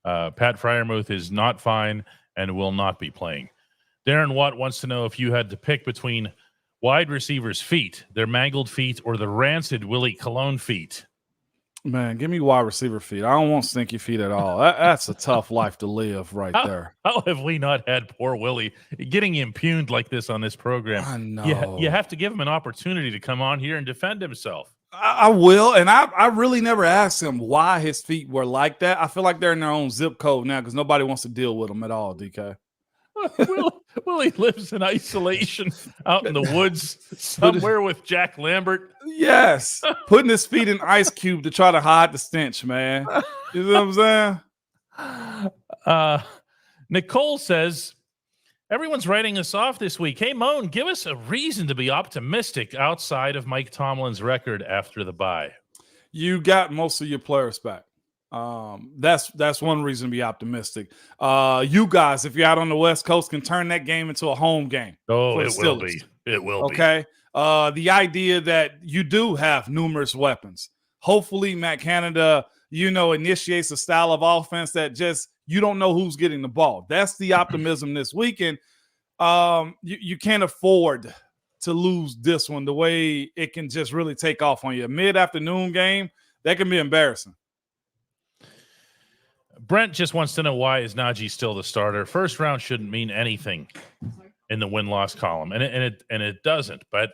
[SPEAKER 1] Pat Freiermuth is not fine and will not be playing. Darren Watt wants to know if you had to pick between wide receivers' feet, their mangled feet, or the rancid Willie Cologne feet.
[SPEAKER 2] Man, give me wide receiver feet. I don't want stinky feet at all. That's a tough life to live right there.
[SPEAKER 1] How have we not had poor Willie getting impugned like this on this program?
[SPEAKER 2] I know.
[SPEAKER 1] You have to give him an opportunity to come on here and defend himself.
[SPEAKER 2] I will, and I really never asked him why his feet were like that. I feel like they're in their own zip code now because nobody wants to deal with them at all, DK.
[SPEAKER 1] Willie lives in isolation out in the woods somewhere with Jack Lambert.
[SPEAKER 2] Yes, putting his feet in ice cube to try to hide the stench, man. You know what I'm saying?
[SPEAKER 1] Nicole says, everyone's writing us off this week. Hey, Moan, give us a reason to be optimistic outside of Mike Tomlin's record after the bye.
[SPEAKER 2] You got most of your players back. That's one reason to be optimistic. You guys, if you're out on the West Coast, can turn that game into a home game.
[SPEAKER 1] Oh, it will be. It will be.
[SPEAKER 2] Okay. The idea that you do have numerous weapons. Hopefully, Matt Canada, initiates a style of offense that just you don't know who's getting the ball. That's the optimism this weekend. You can't afford to lose this one the way it can just really take off on you. A mid-afternoon game, that can be embarrassing.
[SPEAKER 1] Brent just wants to know, why is Najee still the starter? First round shouldn't mean anything in the win-loss column, and it doesn't. But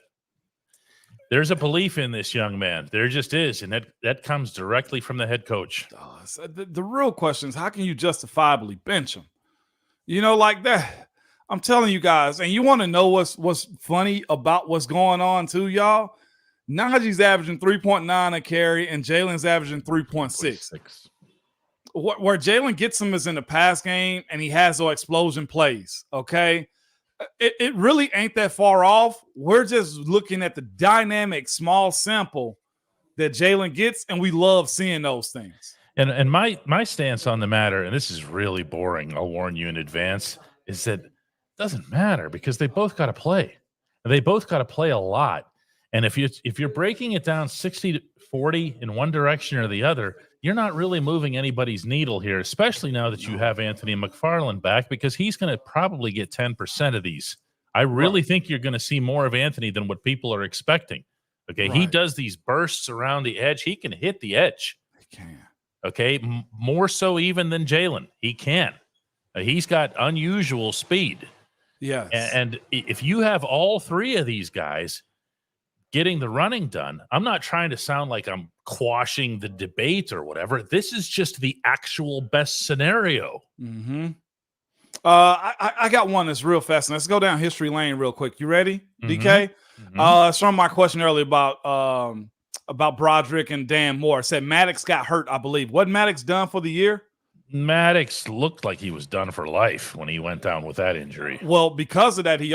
[SPEAKER 1] there's a belief in this young man. There just is, and that comes directly from the head coach.
[SPEAKER 2] So the real question is, how can you justifiably bench him? Like that. I'm telling you guys, and you want to know what's funny about what's going on too, y'all? Najee's averaging 3.9 a carry, and Jalen's averaging 3.6. where Jalen gets him is in the pass game, and he has those explosion plays. Okay, it really ain't that far off. We're just looking at the dynamic small sample that Jalen gets, and we love seeing those things.
[SPEAKER 1] And my stance on the matter, and this is really boring, I'll warn you in advance, is that it doesn't matter because they both got to play. They both got to play a lot. And if you're breaking it down 60-40 in one direction or the other, you're not really moving anybody's needle here, especially now that you have Anthony McFarland back, because he's going to probably get 10% of these. I really think you're going to see more of Anthony than what people are expecting. Okay, he does these bursts around the edge. He can hit the edge.
[SPEAKER 2] He can.
[SPEAKER 1] Okay, more so even than Jalen. He can. He's got unusual speed.
[SPEAKER 2] Yes.
[SPEAKER 1] And if you have all three of these guys getting the running done, I'm not trying to sound like I'm quashing the debate or whatever. This is just the actual best scenario.
[SPEAKER 2] Mm-hmm. I got one that's real fast. Let's go down history lane real quick. You ready, DK? It's from my question earlier about Broderick and Dan Moore. It said Maddox got hurt, I believe. What Maddox done for the year?
[SPEAKER 1] Maddox looked like he was done for life when he went down with that injury.
[SPEAKER 2] Well, because of that, he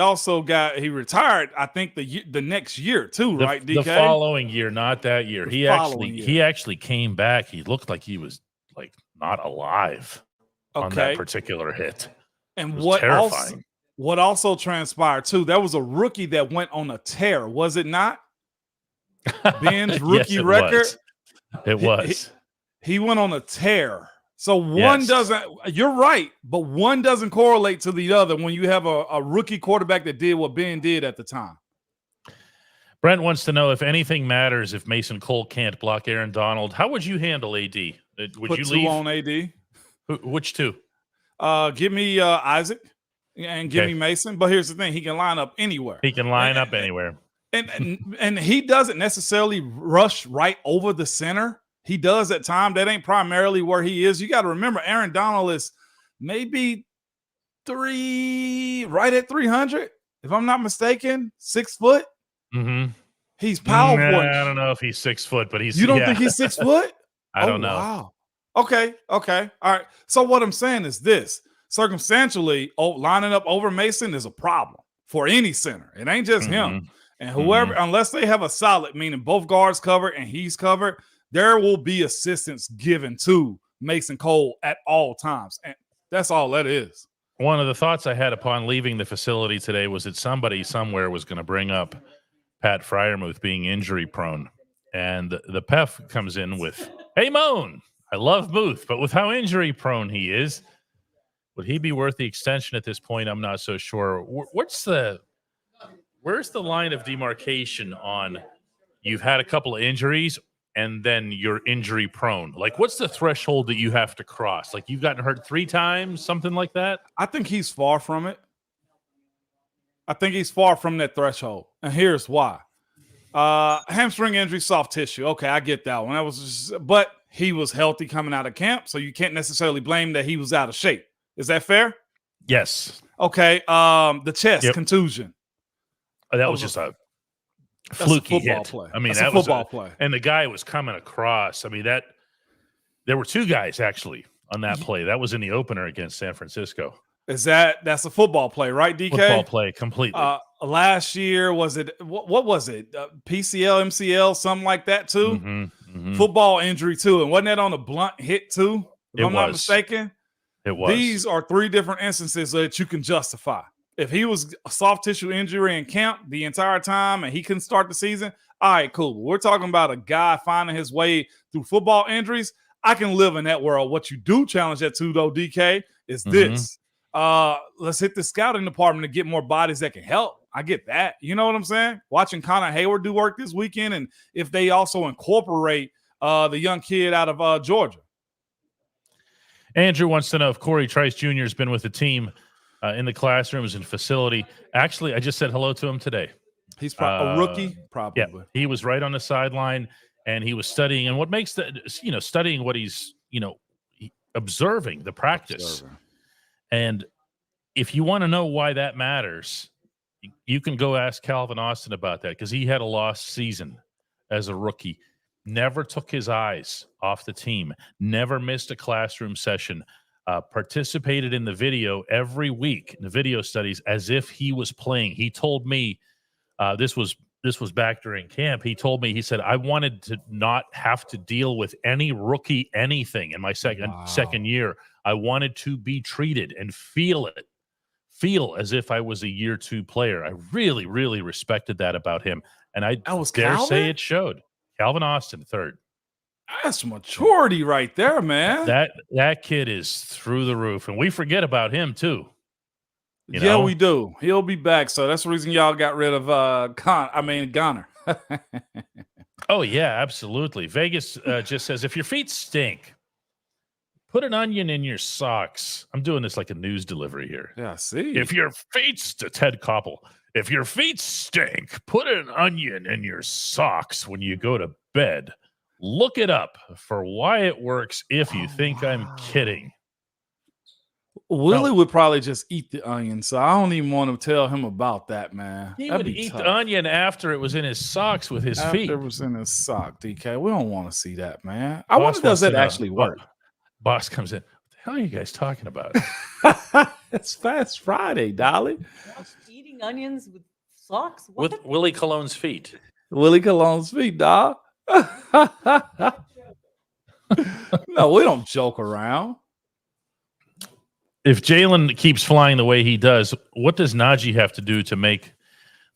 [SPEAKER 2] retired, I think, the next year too, right, DK?
[SPEAKER 1] The following year, not that year. He actually came back. He looked like he was like not alive on that particular hit.
[SPEAKER 2] And
[SPEAKER 1] terrifying.
[SPEAKER 2] What also transpired too, there was a rookie that went on a tear, was it not? Ben's rookie record.
[SPEAKER 1] It was.
[SPEAKER 2] He went on a tear. So one doesn't, you're right, but one doesn't correlate to the other when you have a rookie quarterback that did what Ben did at the time.
[SPEAKER 1] Brent wants to know if anything matters if Mason Cole can't block Aaron Donald. How would you handle AD? Would
[SPEAKER 2] Put
[SPEAKER 1] you
[SPEAKER 2] two
[SPEAKER 1] leave
[SPEAKER 2] on AD?
[SPEAKER 1] Which two?
[SPEAKER 2] Give me Isaac and give me Mason. But here's the thing: he can line up anywhere.
[SPEAKER 1] He can line up anywhere,
[SPEAKER 2] and he doesn't necessarily rush right over the center. He does at times. That ain't primarily where he is. You got to remember, Aaron Donald is maybe right at 300, if I'm not mistaken, 6 foot.
[SPEAKER 1] Mm-hmm.
[SPEAKER 2] He's powerful.
[SPEAKER 1] I don't know if he's 6 foot, but he's.
[SPEAKER 2] You don't think he's 6 foot?
[SPEAKER 1] I don't know.
[SPEAKER 2] Wow. Okay. All right. So what I'm saying is this: circumstantially, lining up over Mason is a problem for any center. It ain't just him. And whoever, unless they have a solid, meaning both guards covered and he's covered, there will be assistance given to Mason Cole at all times. And that's all that is.
[SPEAKER 1] One of the thoughts I had upon leaving the facility today was that somebody somewhere was going to bring up Pat Freiermuth being injury prone. And the PEF comes in with, hey, Moan, I love Muth, but with how injury prone he is, would he be worth the extension at this point? I'm not so sure. Where's the line of demarcation on you've had a couple of injuries and then you're injury prone? Like, what's the threshold that you have to cross? Like, you've gotten hurt 3 times, something like that?
[SPEAKER 2] I think he's far from it. I think he's far from that threshold. And here's why. Hamstring injury, soft tissue. Okay, I get that one. But he was healthy coming out of camp, so you can't necessarily blame that he was out of shape. Is that fair?
[SPEAKER 1] Yes.
[SPEAKER 2] Okay. The chest contusion.
[SPEAKER 1] That was just a fluky hit.
[SPEAKER 2] Play.
[SPEAKER 1] I mean,
[SPEAKER 2] that's a football play.
[SPEAKER 1] And the guy was coming across. I mean, there were 2 guys actually on that play. That was in the opener against San Francisco.
[SPEAKER 2] That's a football play, right, DK?
[SPEAKER 1] Football play, completely.
[SPEAKER 2] Last year, was it what was it? PCL, MCL, something like that too. Football injury too, and wasn't that on a blunt hit too? If I'm not mistaken,
[SPEAKER 1] it was.
[SPEAKER 2] These are 3 different instances that you can justify. If he was a soft tissue injury in camp the entire time and he couldn't start the season, all right, cool. But we're talking about a guy finding his way through football injuries. I can live in that world. What you do challenge that to, though, DK, is this. Let's hit the scouting department to get more bodies that can help. I get that. You know what I'm saying? Watching Connor Hayward do work this weekend, and if they also incorporate the young kid out of Georgia.
[SPEAKER 1] Andrew wants to know if Corey Trice Jr. has been with the team in the classrooms and facility. Actually, I just said hello to him today.
[SPEAKER 2] He's probably a rookie, probably.
[SPEAKER 1] Yeah, he was right on the sideline, and he was studying. And what makes studying what he's, observing the practice. And if you want to know why that matters, you can go ask Calvin Austin about that, because he had a lost season as a rookie. never took his eyes off the team, never missed a classroom session, participated in the video every week in the video studies as if he was playing. He told me this was back during camp. He told me, he said, I wanted to not have to deal with any rookie anything in my second year. I wanted to be treated and feel as if I was a year 2 player. I really, really respected that about him. And I dare say it showed. Calvin Austin, 3rd.
[SPEAKER 2] That's maturity right there, man.
[SPEAKER 1] That kid is through the roof. And we forget about him too. You
[SPEAKER 2] yeah,
[SPEAKER 1] know?
[SPEAKER 2] we do. He'll be back. So that's the reason y'all got rid of Gunner.
[SPEAKER 1] Oh, yeah, absolutely. Vegas just says, if your feet stink, put an onion in your socks. I'm doing this like a news delivery here.
[SPEAKER 2] Yeah, see.
[SPEAKER 1] If your feet, Ted Koppel, if your feet stink, put an onion in your socks when you go to bed. Look it up for why it works if you think I'm kidding.
[SPEAKER 2] Willie would probably just eat the onion, so I don't even want to tell him about that, man.
[SPEAKER 1] He
[SPEAKER 2] That'd
[SPEAKER 1] would
[SPEAKER 2] be
[SPEAKER 1] eat
[SPEAKER 2] tough.
[SPEAKER 1] the onion after it was in his socks with his feet.
[SPEAKER 2] After it was in his sock, DK. We don't want to see that, man. I wonder, does that actually work?
[SPEAKER 1] Boss comes in. What the hell are you guys talking about?
[SPEAKER 2] It's Fast Friday, Dolly.
[SPEAKER 6] Eating onions with socks? What?
[SPEAKER 1] With Willie Cologne's feet.
[SPEAKER 2] Willie Cologne's feet, dog. No, we don't joke around.
[SPEAKER 1] If Jalen keeps flying the way he does, what does Najee have to do to make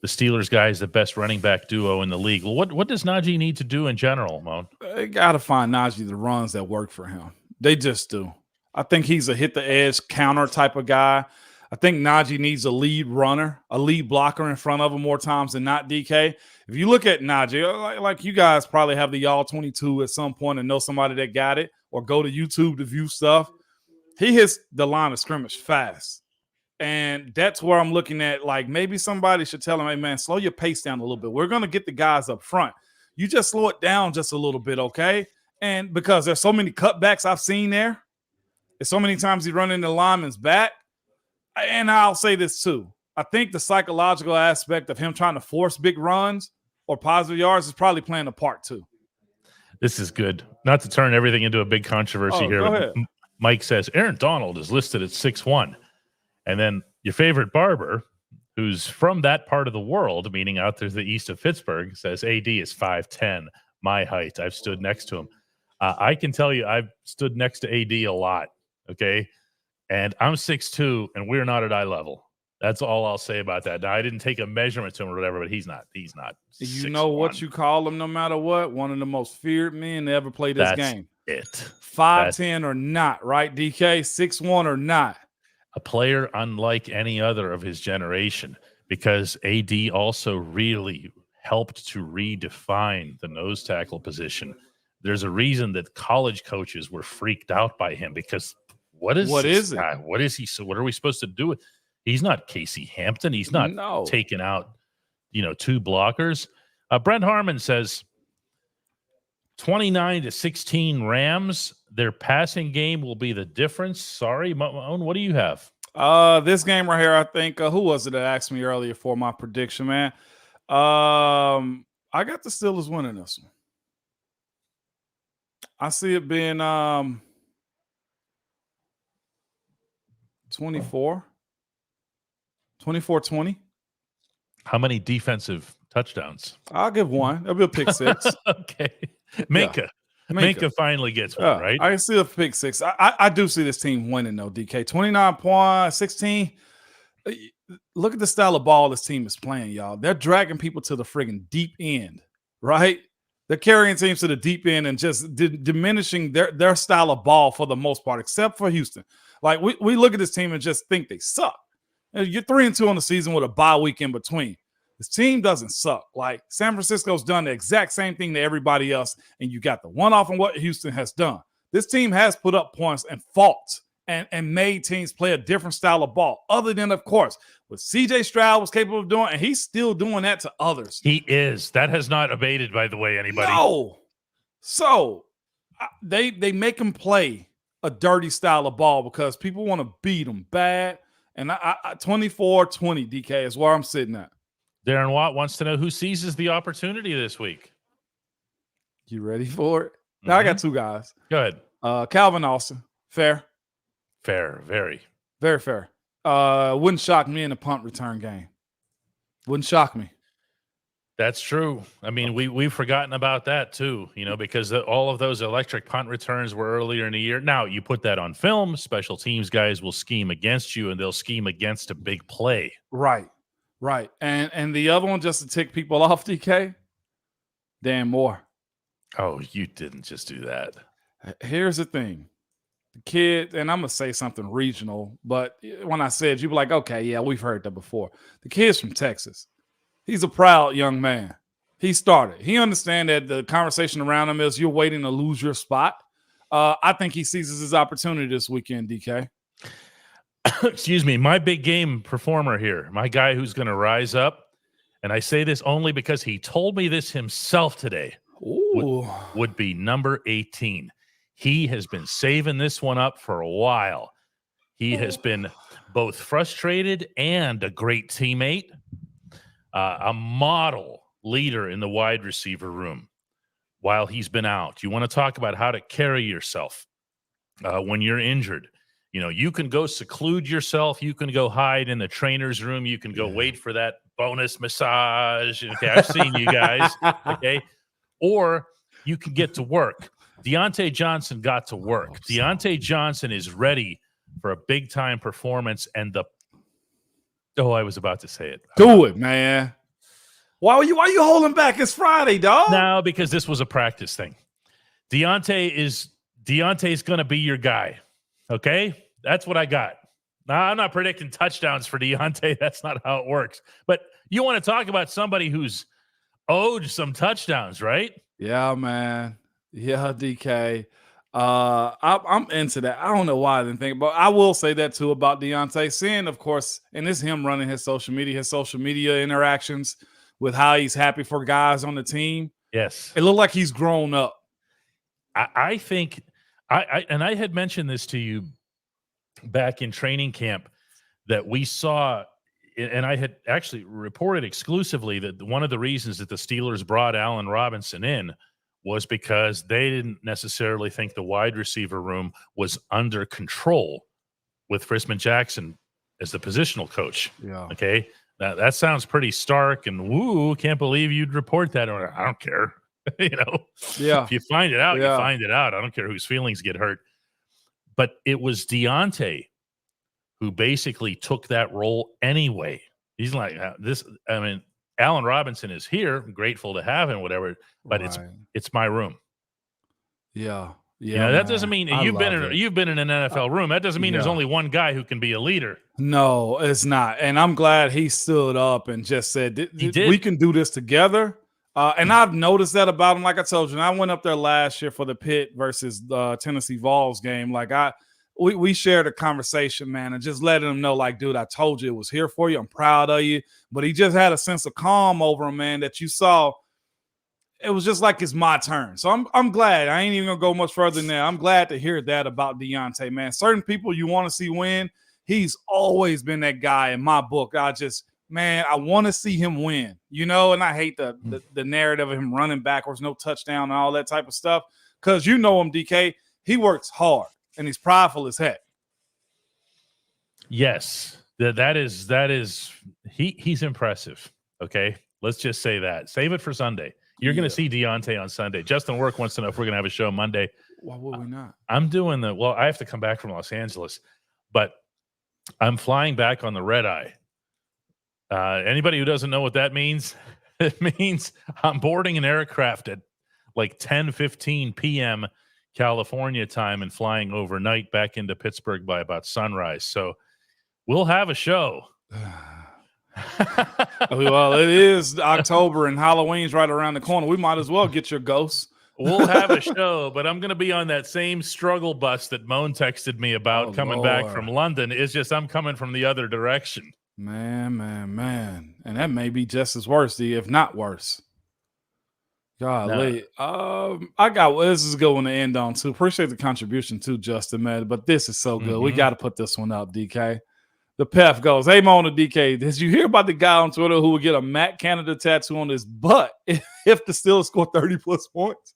[SPEAKER 1] the Steelers guys the best running back duo in the league? Well, what does Najee need to do in general, Moan?
[SPEAKER 2] They got to find Najee the runs that work for him. They just do. I think he's a hit-the-edge counter type of guy. I think Najee needs a lead runner, a lead blocker in front of him more times than not, DK. If you look at Najee, like you guys probably have the Y'all 22 at some point and know somebody that got it, or go to YouTube to view stuff. He hits the line of scrimmage fast. And that's where I'm looking at, like, maybe somebody should tell him, hey, man, slow your pace down a little bit. We're going to get the guys up front. You just slow it down just a little bit, okay? And because there's so many cutbacks I've seen there, there's so many times he run into the lineman's back. And I'll say this too. I think the psychological aspect of him trying to force big runs or positive yards is probably playing a part too.
[SPEAKER 1] This is good. Not to turn everything into a big controversy here.
[SPEAKER 2] Go ahead.
[SPEAKER 1] Mike says Aaron Donald is listed at 6'1". And then your favorite barber, who's from that part of the world, meaning out there to the east of Pittsburgh, says AD is 5'10", my height. I've stood next to him. I can tell you I've stood next to AD a lot, okay? And I'm 6'2", and we're not at eye level. That's all I'll say about that. Now, I didn't take a measurement to him or whatever, but he's not. You
[SPEAKER 2] 6'1". Know what you call him no matter what? One of the most feared men to ever play this game.
[SPEAKER 1] It
[SPEAKER 2] 5'10" or not, right, DK? 6'1" or not.
[SPEAKER 1] A player unlike any other of his generation, because AD also really helped to redefine the nose tackle position. There's a reason that college coaches were freaked out by him, because what is this guy? What is he? So what are we supposed to do with? He's not Casey Hampton. He's not taking out, 2 blockers. Brent Harmon says 29-16 Rams. Their passing game will be the difference. Sorry, Moan, what do you have?
[SPEAKER 2] This game right here, I think, who was it that asked me earlier for my prediction, man? I got the Steelers winning this one. I see it being 24-20.
[SPEAKER 1] How many defensive touchdowns?
[SPEAKER 2] I'll give one. That'll be a pick 6.
[SPEAKER 1] Okay. Minka finally gets one, right?
[SPEAKER 2] I see a pick 6. I do see this team winning, though, DK. 29 points, 16. Look at the style of ball this team is playing, y'all. They're dragging people to the friggin' deep end, right? They're carrying teams to the deep end and just diminishing their style of ball for the most part, except for Houston. Like, we look at this team and just think they suck. You're 3-2 on the season with a bye week in between. This team doesn't suck. Like, San Francisco's done the exact same thing to everybody else, and you got the one-off on what Houston has done. This team has put up points and fought and made teams play a different style of ball, other than, of course, what C.J. Stroud was capable of doing, and he's still doing that to others.
[SPEAKER 1] He is. That has not abated, by the way, anybody.
[SPEAKER 2] No. So they make him play a dirty style of ball because people want to beat him bad. And 24-20, DK, is where I'm sitting at.
[SPEAKER 1] Darren Watt wants to know who seizes the opportunity this week.
[SPEAKER 2] You ready for it? Now I got two guys.
[SPEAKER 1] Go ahead.
[SPEAKER 2] Calvin Austin. Fair.
[SPEAKER 1] Fair. Very.
[SPEAKER 2] Very fair. Wouldn't shock me in a punt return game. Wouldn't shock me.
[SPEAKER 1] That's true. I mean, we've forgotten about that too, because all of those electric punt returns were earlier in the year. Now, you put that on film, special teams guys will scheme against you, and they'll scheme against a big play.
[SPEAKER 2] Right. And the other one, just to tick people off, DK, Dan Moore.
[SPEAKER 1] Oh, you didn't just do that.
[SPEAKER 2] Here's the thing. The kid, and I'm going to say something regional, but when I said, you were like, okay, yeah, we've heard that before. The kid's from Texas. He's a proud young man. He started. He understands that the conversation around him is you're waiting to lose your spot. I think he seizes his opportunity this weekend, DK.
[SPEAKER 1] Excuse me. My big game performer here, my guy who's going to rise up, and I say this only because he told me this himself today, would be number 18. He has been saving this one up for a while. He has been both frustrated and a great teammate. A model leader in the wide receiver room while he's been out. You want to talk about how to carry yourself when you're injured. You can go seclude yourself. You can go hide in the trainer's room. You can go wait for that bonus massage. Okay, I've seen you guys. Okay, or you can get to work. Deontay Johnson got to work. Deontay Johnson is ready for a big-time performance, and I was about to say it.
[SPEAKER 2] Do it, man. Why are you holding back? It's Friday, dog.
[SPEAKER 1] No, because this was a practice thing. Deontay's going to be your guy. Okay? That's what I got. Now, I'm not predicting touchdowns for Deontay. That's not how it works. But you want to talk about somebody who's owed some touchdowns, right?
[SPEAKER 2] Yeah, man. Yeah, DK. I'm into that. I don't know why I didn't think, but I will say that too about Deontay. Seeing, of course, and it's him running his social media interactions with how he's happy for guys on the team.
[SPEAKER 1] Yes.
[SPEAKER 2] It looked like he's grown up.
[SPEAKER 1] I think and I had mentioned this to you back in training camp that we saw, and I had actually reported exclusively that one of the reasons that the Steelers brought Allen Robinson in was because they didn't necessarily think the wide receiver room was under control with Frisman Jackson as the positional coach.
[SPEAKER 2] Yeah.
[SPEAKER 1] Okay. Now, that sounds pretty stark and can't believe you'd report that. Or I don't care.
[SPEAKER 2] Yeah.
[SPEAKER 1] If you find it out, you find it out. I don't care whose feelings get hurt. But it was Deontay who basically took that role anyway. He's like this. I mean, Allen Robinson is here. I'm grateful to have him, whatever, but it's my room.
[SPEAKER 2] Yeah.
[SPEAKER 1] That doesn't mean you've been in an NFL room. That doesn't mean there's only one guy who can be a leader.
[SPEAKER 2] No, it's not. And I'm glad he stood up and just said, we can do this together. And I've noticed that about him. Like I told you, and I went up there last year for the Pitt versus Tennessee Vols game. Like we shared a conversation, man, and just letting him know, like, dude, I told you it was here for you. I'm proud of you. But he just had a sense of calm over him, man, that you saw. It was just like it's my turn. So I'm glad. I ain't even gonna go much further than that. I'm glad to hear that about Deontay, man. Certain people you want to see win. He's always been that guy in my book. I want to see him win, and I hate the narrative of him running backwards, no touchdown and all that type of stuff. Because him, DK, he works hard and he's prideful as heck.
[SPEAKER 1] Yes, that is he's impressive. Okay, let's just say that. Save it for Sunday. You're going to see Deontay on Sunday. Justin Work wants to know if we're going to have a show Monday.
[SPEAKER 2] Why would we not?
[SPEAKER 1] I'm doing I have to come back from Los Angeles, but I'm flying back on the red eye. Anybody who doesn't know what that means, it means I'm boarding an aircraft at like 10:15 p.m. California time and flying overnight back into Pittsburgh by about sunrise. So we'll have a show.
[SPEAKER 2] Well, it is October and Halloween's right around the corner. We might as well get your ghosts.
[SPEAKER 1] We'll have a show, but I'm going to be on that same struggle bus that Moan texted me about coming back from London. It's just I'm coming from the other direction.
[SPEAKER 2] Man. And that may be just as worse, if not worse. Golly. No. This is a good one to end on, too. Appreciate the contribution, too, Justin, man. But this is so good. Mm-hmm. We got to put this one up, DK. The PEF goes, hey, Mona DK, did you hear about the guy on Twitter who would get a Matt Canada tattoo on his butt if the Steelers score 30-plus points?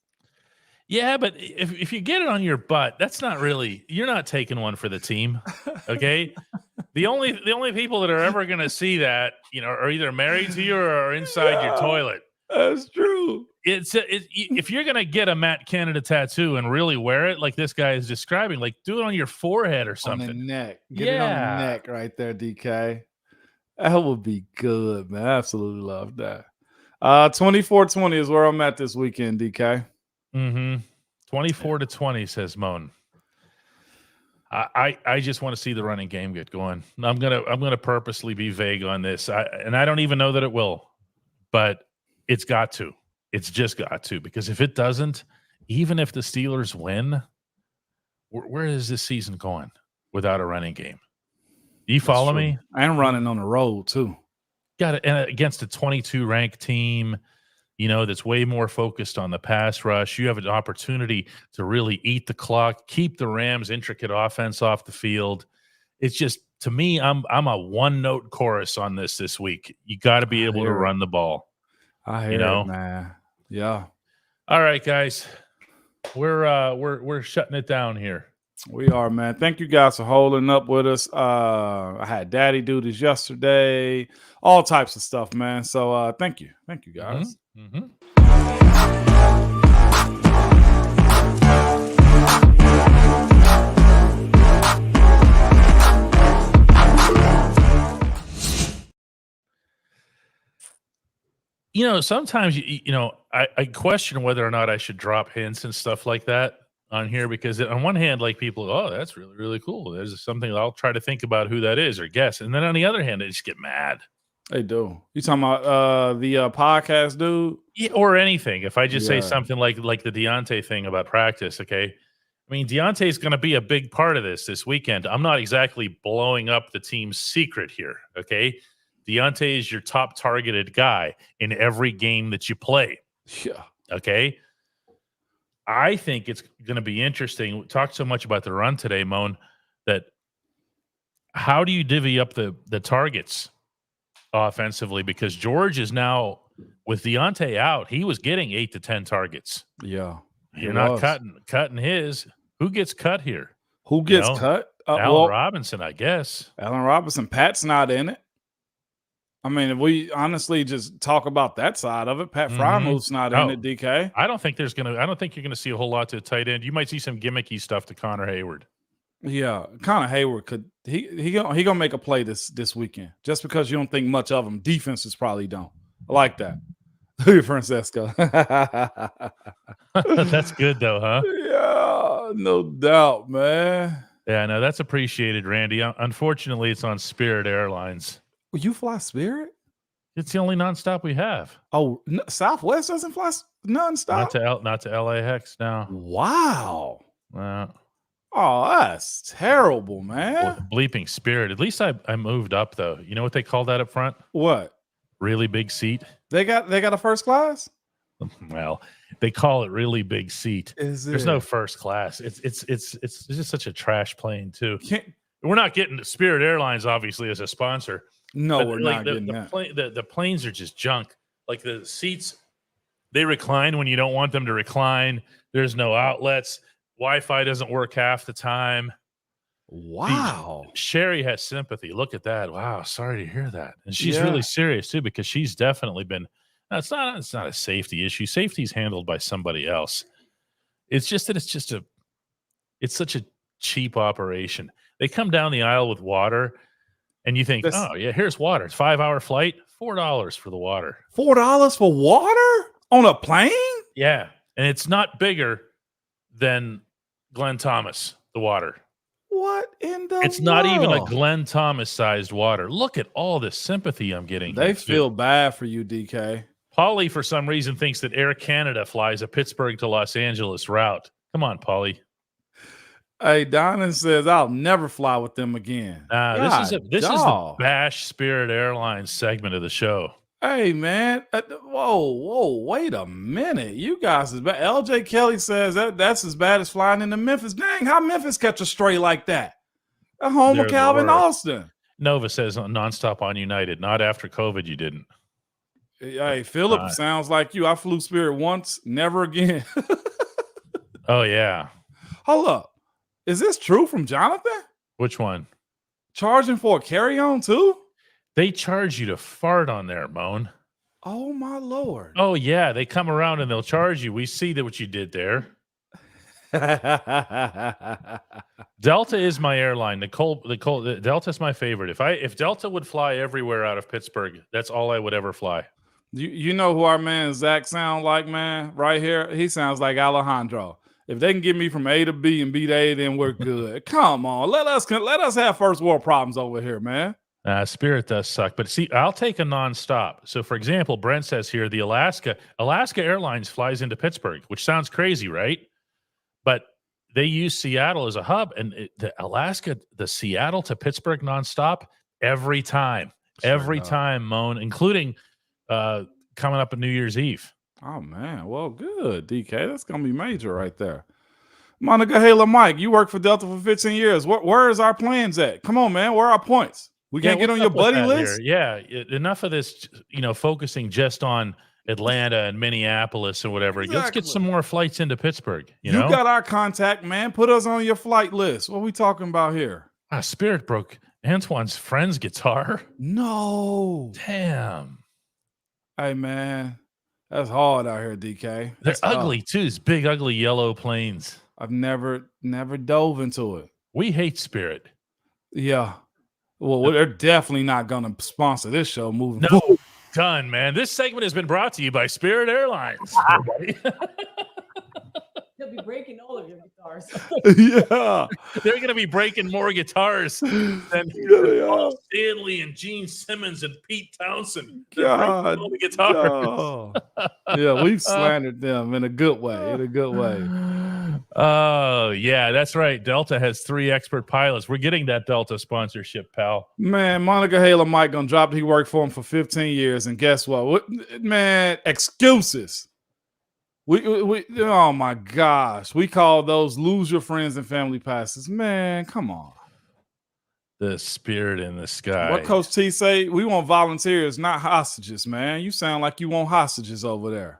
[SPEAKER 1] Yeah, but if you get it on your butt, that's not really, you're not taking one for the team. Okay. The only people that are ever going to see that, are either married to you or are inside your toilet.
[SPEAKER 2] That's true.
[SPEAKER 1] If you're going to get a Matt Canada tattoo and really wear it like this guy is describing, like do it on your forehead or something.
[SPEAKER 2] On the neck. Get it on the neck right there, DK. That would be good, man. I absolutely love that. 24-20 is where I'm at this weekend, DK.
[SPEAKER 1] 24-20, says Moan. I just want to see the running game get going. I'm gonna purposely be vague on this. I don't even know that it will, but it's got to. It's just got to, because if it doesn't, even if the Steelers win, where is this season going without a running game? Do you follow me?
[SPEAKER 2] And running on the road too.
[SPEAKER 1] Got it, and against a 22 ranked team, that's way more focused on the pass rush. You have an opportunity to really eat the clock, keep the Rams' intricate offense off the field. It's just, to me, I'm a one-note chorus on this week. You got to be able to run the ball.
[SPEAKER 2] I hear it, man. Yeah.
[SPEAKER 1] All right, guys. We're shutting it down here.
[SPEAKER 2] We are, man. Thank you guys for holding up with us. I had Daddy do this yesterday. All types of stuff, man. So thank you. Thank you, guys.
[SPEAKER 1] Sometimes I question whether or not I should drop hints and stuff like that on here, because on one hand, like, people, oh, that's really, really cool. There's something I'll try to think about who that is or guess. And then on the other hand, I just get mad.
[SPEAKER 2] They do. You talking about the podcast dude?
[SPEAKER 1] Yeah, or anything. If I just say something like the Deontay thing about practice, okay? I mean, Deontay's going to be a big part of this weekend. I'm not exactly blowing up the team's secret here, okay? Deontay is your top targeted guy in every game that you play.
[SPEAKER 2] Yeah.
[SPEAKER 1] Okay? I think it's going to be interesting. We talked so much about the run today, Moan, that how do you divvy up the targets offensively? Because George is now, with Deontay out, he was getting 8 to 10 targets.
[SPEAKER 2] Yeah.
[SPEAKER 1] You're not cutting his. Who gets cut here?
[SPEAKER 2] Who gets cut?
[SPEAKER 1] Allen Robinson, I guess.
[SPEAKER 2] Allen Robinson. Pat's not in it. I mean, if we honestly just talk about that side of it, Pat Frymuth's not in it, DK.
[SPEAKER 1] I don't think you're gonna see a whole lot to tight end. You might see some gimmicky stuff to Connor Hayward. Yeah,
[SPEAKER 2] Connor Hayward could he gonna make a play this weekend. Just because you don't think much of him, defenses probably don't. I like that. Francesco.
[SPEAKER 1] That's good though, huh?
[SPEAKER 2] Yeah, no doubt, man.
[SPEAKER 1] Yeah, no, that's appreciated, Randy. Unfortunately, it's on Spirit Airlines.
[SPEAKER 2] Will you fly Spirit?
[SPEAKER 1] It's the only nonstop we have.
[SPEAKER 2] Oh, Southwest doesn't fly nonstop?
[SPEAKER 1] Not to LAX now.
[SPEAKER 2] Wow. Oh, that's terrible, man.
[SPEAKER 1] Well, bleeping Spirit. At least I moved up, though. You know what they call that up front?
[SPEAKER 2] What?
[SPEAKER 1] Really big seat.
[SPEAKER 2] They got a first class?
[SPEAKER 1] Well, they call it really big seat.
[SPEAKER 2] There's
[SPEAKER 1] no first class. It's just such a trash plane too. We're not getting Spirit Airlines obviously as a sponsor.
[SPEAKER 2] No,
[SPEAKER 1] but
[SPEAKER 2] we're not getting that.
[SPEAKER 1] The planes are just junk. Like the seats, they recline when you don't want them to recline. There's no outlets. Wi-Fi doesn't work half the time.
[SPEAKER 2] Wow.
[SPEAKER 1] Sherry has sympathy. Look at that. Wow. Sorry to hear that. And she's really serious too, because she's definitely been. Now, it's not a safety issue. Safety is handled by somebody else. It's just that it's such a cheap operation. They come down the aisle with water, and you think, oh yeah, here's water. It's 5-hour flight, $4 for the water.
[SPEAKER 2] $4 for water on a plane?
[SPEAKER 1] Yeah, and it's not bigger than Glenn Thomas, the water.
[SPEAKER 2] What in the
[SPEAKER 1] It's not even a Glenn Thomas sized water. Look at all the sympathy I'm getting.
[SPEAKER 2] They feel bad for you, DK.
[SPEAKER 1] Paulie, for some reason, thinks that Air Canada flies a Pittsburgh to Los Angeles route. Come on, Paulie.
[SPEAKER 2] Hey, Donovan says, I'll never fly with them again.
[SPEAKER 1] This is the Bash Spirit Airlines segment of the show.
[SPEAKER 2] Hey, man. Whoa, wait a minute. You guys is bad. LJ Kelly says that's as bad as flying into Memphis. Dang, how Memphis catch a stray like that? At home of Calvin Austin.
[SPEAKER 1] Nova says nonstop on United. Not after COVID, you didn't.
[SPEAKER 2] Hey, Philip sounds like you. I flew Spirit once, never again.
[SPEAKER 1] Oh yeah.
[SPEAKER 2] Hold up. Is this true from Jonathan?
[SPEAKER 1] Which one?
[SPEAKER 2] Charging for a carry-on too?
[SPEAKER 1] They charge you to fart on there, Moan.
[SPEAKER 2] Oh my Lord.
[SPEAKER 1] Oh yeah, they come around and they'll charge you. We see that what you did there. Delta is my airline. The Delta's my favorite. If Delta would fly everywhere out of Pittsburgh, that's all I would ever fly.
[SPEAKER 2] You know who our man Zach sound like, man? Right here, he sounds like Alejandro. If they can get me from A to B and B to A, then we're good. Come on, let us have first world problems over here, man.
[SPEAKER 1] Spirit does suck, but see, I'll take a nonstop. So, for example, Brent says here the Alaska Airlines flies into Pittsburgh, which sounds crazy, right? But they use Seattle as a hub, and the Seattle to Pittsburgh nonstop every time, Moan, including coming up on New Year's Eve.
[SPEAKER 2] Oh man, well, good, DK. That's gonna be major right there. Monica Hala, Mike, you worked for Delta for 15 years. Where is our plans at? Come on, man. Where are our points? We can't get on your buddy list.
[SPEAKER 1] Here? Yeah, enough of this. Focusing just on Atlanta and Minneapolis and whatever.
[SPEAKER 2] Exactly.
[SPEAKER 1] Let's get some more flights into Pittsburgh. You
[SPEAKER 2] got our contact, man. Put us on your flight list. What are we talking about here?
[SPEAKER 1] Spirit broke Antoine's friend's guitar.
[SPEAKER 2] No.
[SPEAKER 1] Damn.
[SPEAKER 2] Hey, man. That's hard out here, DK.
[SPEAKER 1] They're ugly, too. These big, ugly yellow planes.
[SPEAKER 2] I've never dove into it.
[SPEAKER 1] We hate Spirit.
[SPEAKER 2] Yeah. Well, they're definitely not going to sponsor this show moving
[SPEAKER 1] forward.
[SPEAKER 2] No.
[SPEAKER 1] Done, man. This segment has been brought to you by Spirit Airlines.
[SPEAKER 6] He'll be breaking all of your guitars.
[SPEAKER 2] Yeah.
[SPEAKER 1] They're going to be breaking more guitars than Paul Stanley and Gene Simmons and Pete Townsend.
[SPEAKER 2] God,
[SPEAKER 1] all the guitars.
[SPEAKER 2] Oh. Yeah, we've slandered them in a good way.
[SPEAKER 1] Oh, yeah, that's right. Delta has 3 expert pilots. We're getting that Delta sponsorship, pal.
[SPEAKER 2] Man, Monica Hala Mike gonna drop it. He worked for him for 15 years. And guess what? Man, excuses. We oh my gosh. We call those lose your friends and family passes. Man, come on.
[SPEAKER 1] The spirit in the sky.
[SPEAKER 2] What Coach T say? We want volunteers, not hostages, man. You sound like you want hostages over there.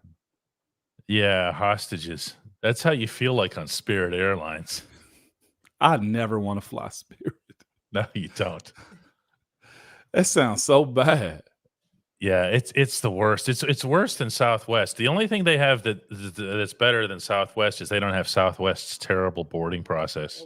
[SPEAKER 1] Yeah, hostages. That's how you feel like on Spirit Airlines.
[SPEAKER 2] I never want to fly Spirit.
[SPEAKER 1] No, you don't.
[SPEAKER 2] That sounds so bad.
[SPEAKER 1] Yeah, it's the worst. It's worse than Southwest. The only thing they have that's better than Southwest is they don't have Southwest's terrible boarding process.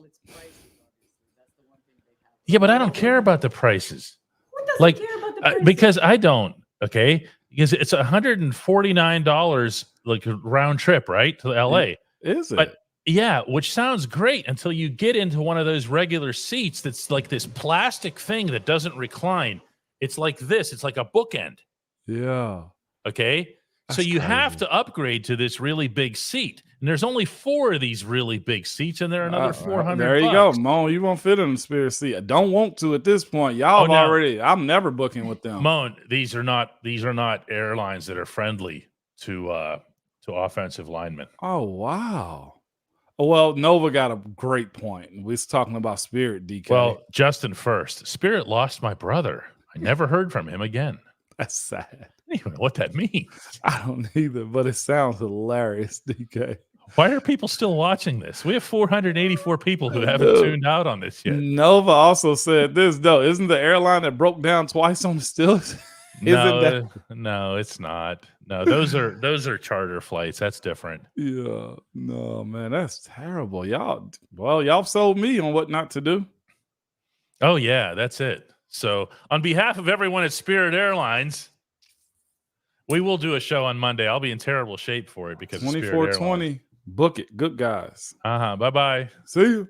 [SPEAKER 1] Yeah, but I don't care about the prices.
[SPEAKER 6] Who doesn't care about the prices?
[SPEAKER 1] Because I don't. Okay, because it's $149 like a round trip, right, to LA.
[SPEAKER 2] Is it?
[SPEAKER 1] But yeah, which sounds great until you get into one of those regular seats that's like this plastic thing that doesn't recline. It's like this. It's like a bookend.
[SPEAKER 2] Yeah.
[SPEAKER 1] Okay.
[SPEAKER 2] That's
[SPEAKER 1] so you
[SPEAKER 2] crazy.
[SPEAKER 1] have to upgrade to this really big seat. And there's only 4 of these really big seats, and they're another $400.
[SPEAKER 2] There you go, Moan. You won't fit in the Spirit seat. I don't want to at this point. Y'all already. I'm never booking with them.
[SPEAKER 1] Moan, these are not airlines that are friendly to offensive linemen.
[SPEAKER 2] Oh wow. Well, Nova got a great point. We're talking about Spirit, DK.
[SPEAKER 1] Well, Justin first. Spirit lost my brother. I never heard from him again.
[SPEAKER 2] That's sad.
[SPEAKER 1] I don't even know what that means.
[SPEAKER 2] I don't either, but it sounds hilarious, DK.
[SPEAKER 1] Why are people still watching this? We have 484 people who haven't tuned out on this yet.
[SPEAKER 2] Nova also said this, though. Isn't the airline that broke down twice on the Steelers?
[SPEAKER 1] No, it's not. No, those are charter flights. That's different.
[SPEAKER 2] Yeah. No, man, that's terrible. Y'all sold me on what not to do.
[SPEAKER 1] Oh, yeah, that's it. So on behalf of everyone at Spirit Airlines, we will do a show on Monday. I'll be in terrible shape for it because
[SPEAKER 2] 24/20. Book it. Good guys.
[SPEAKER 1] Bye-bye.
[SPEAKER 2] See you.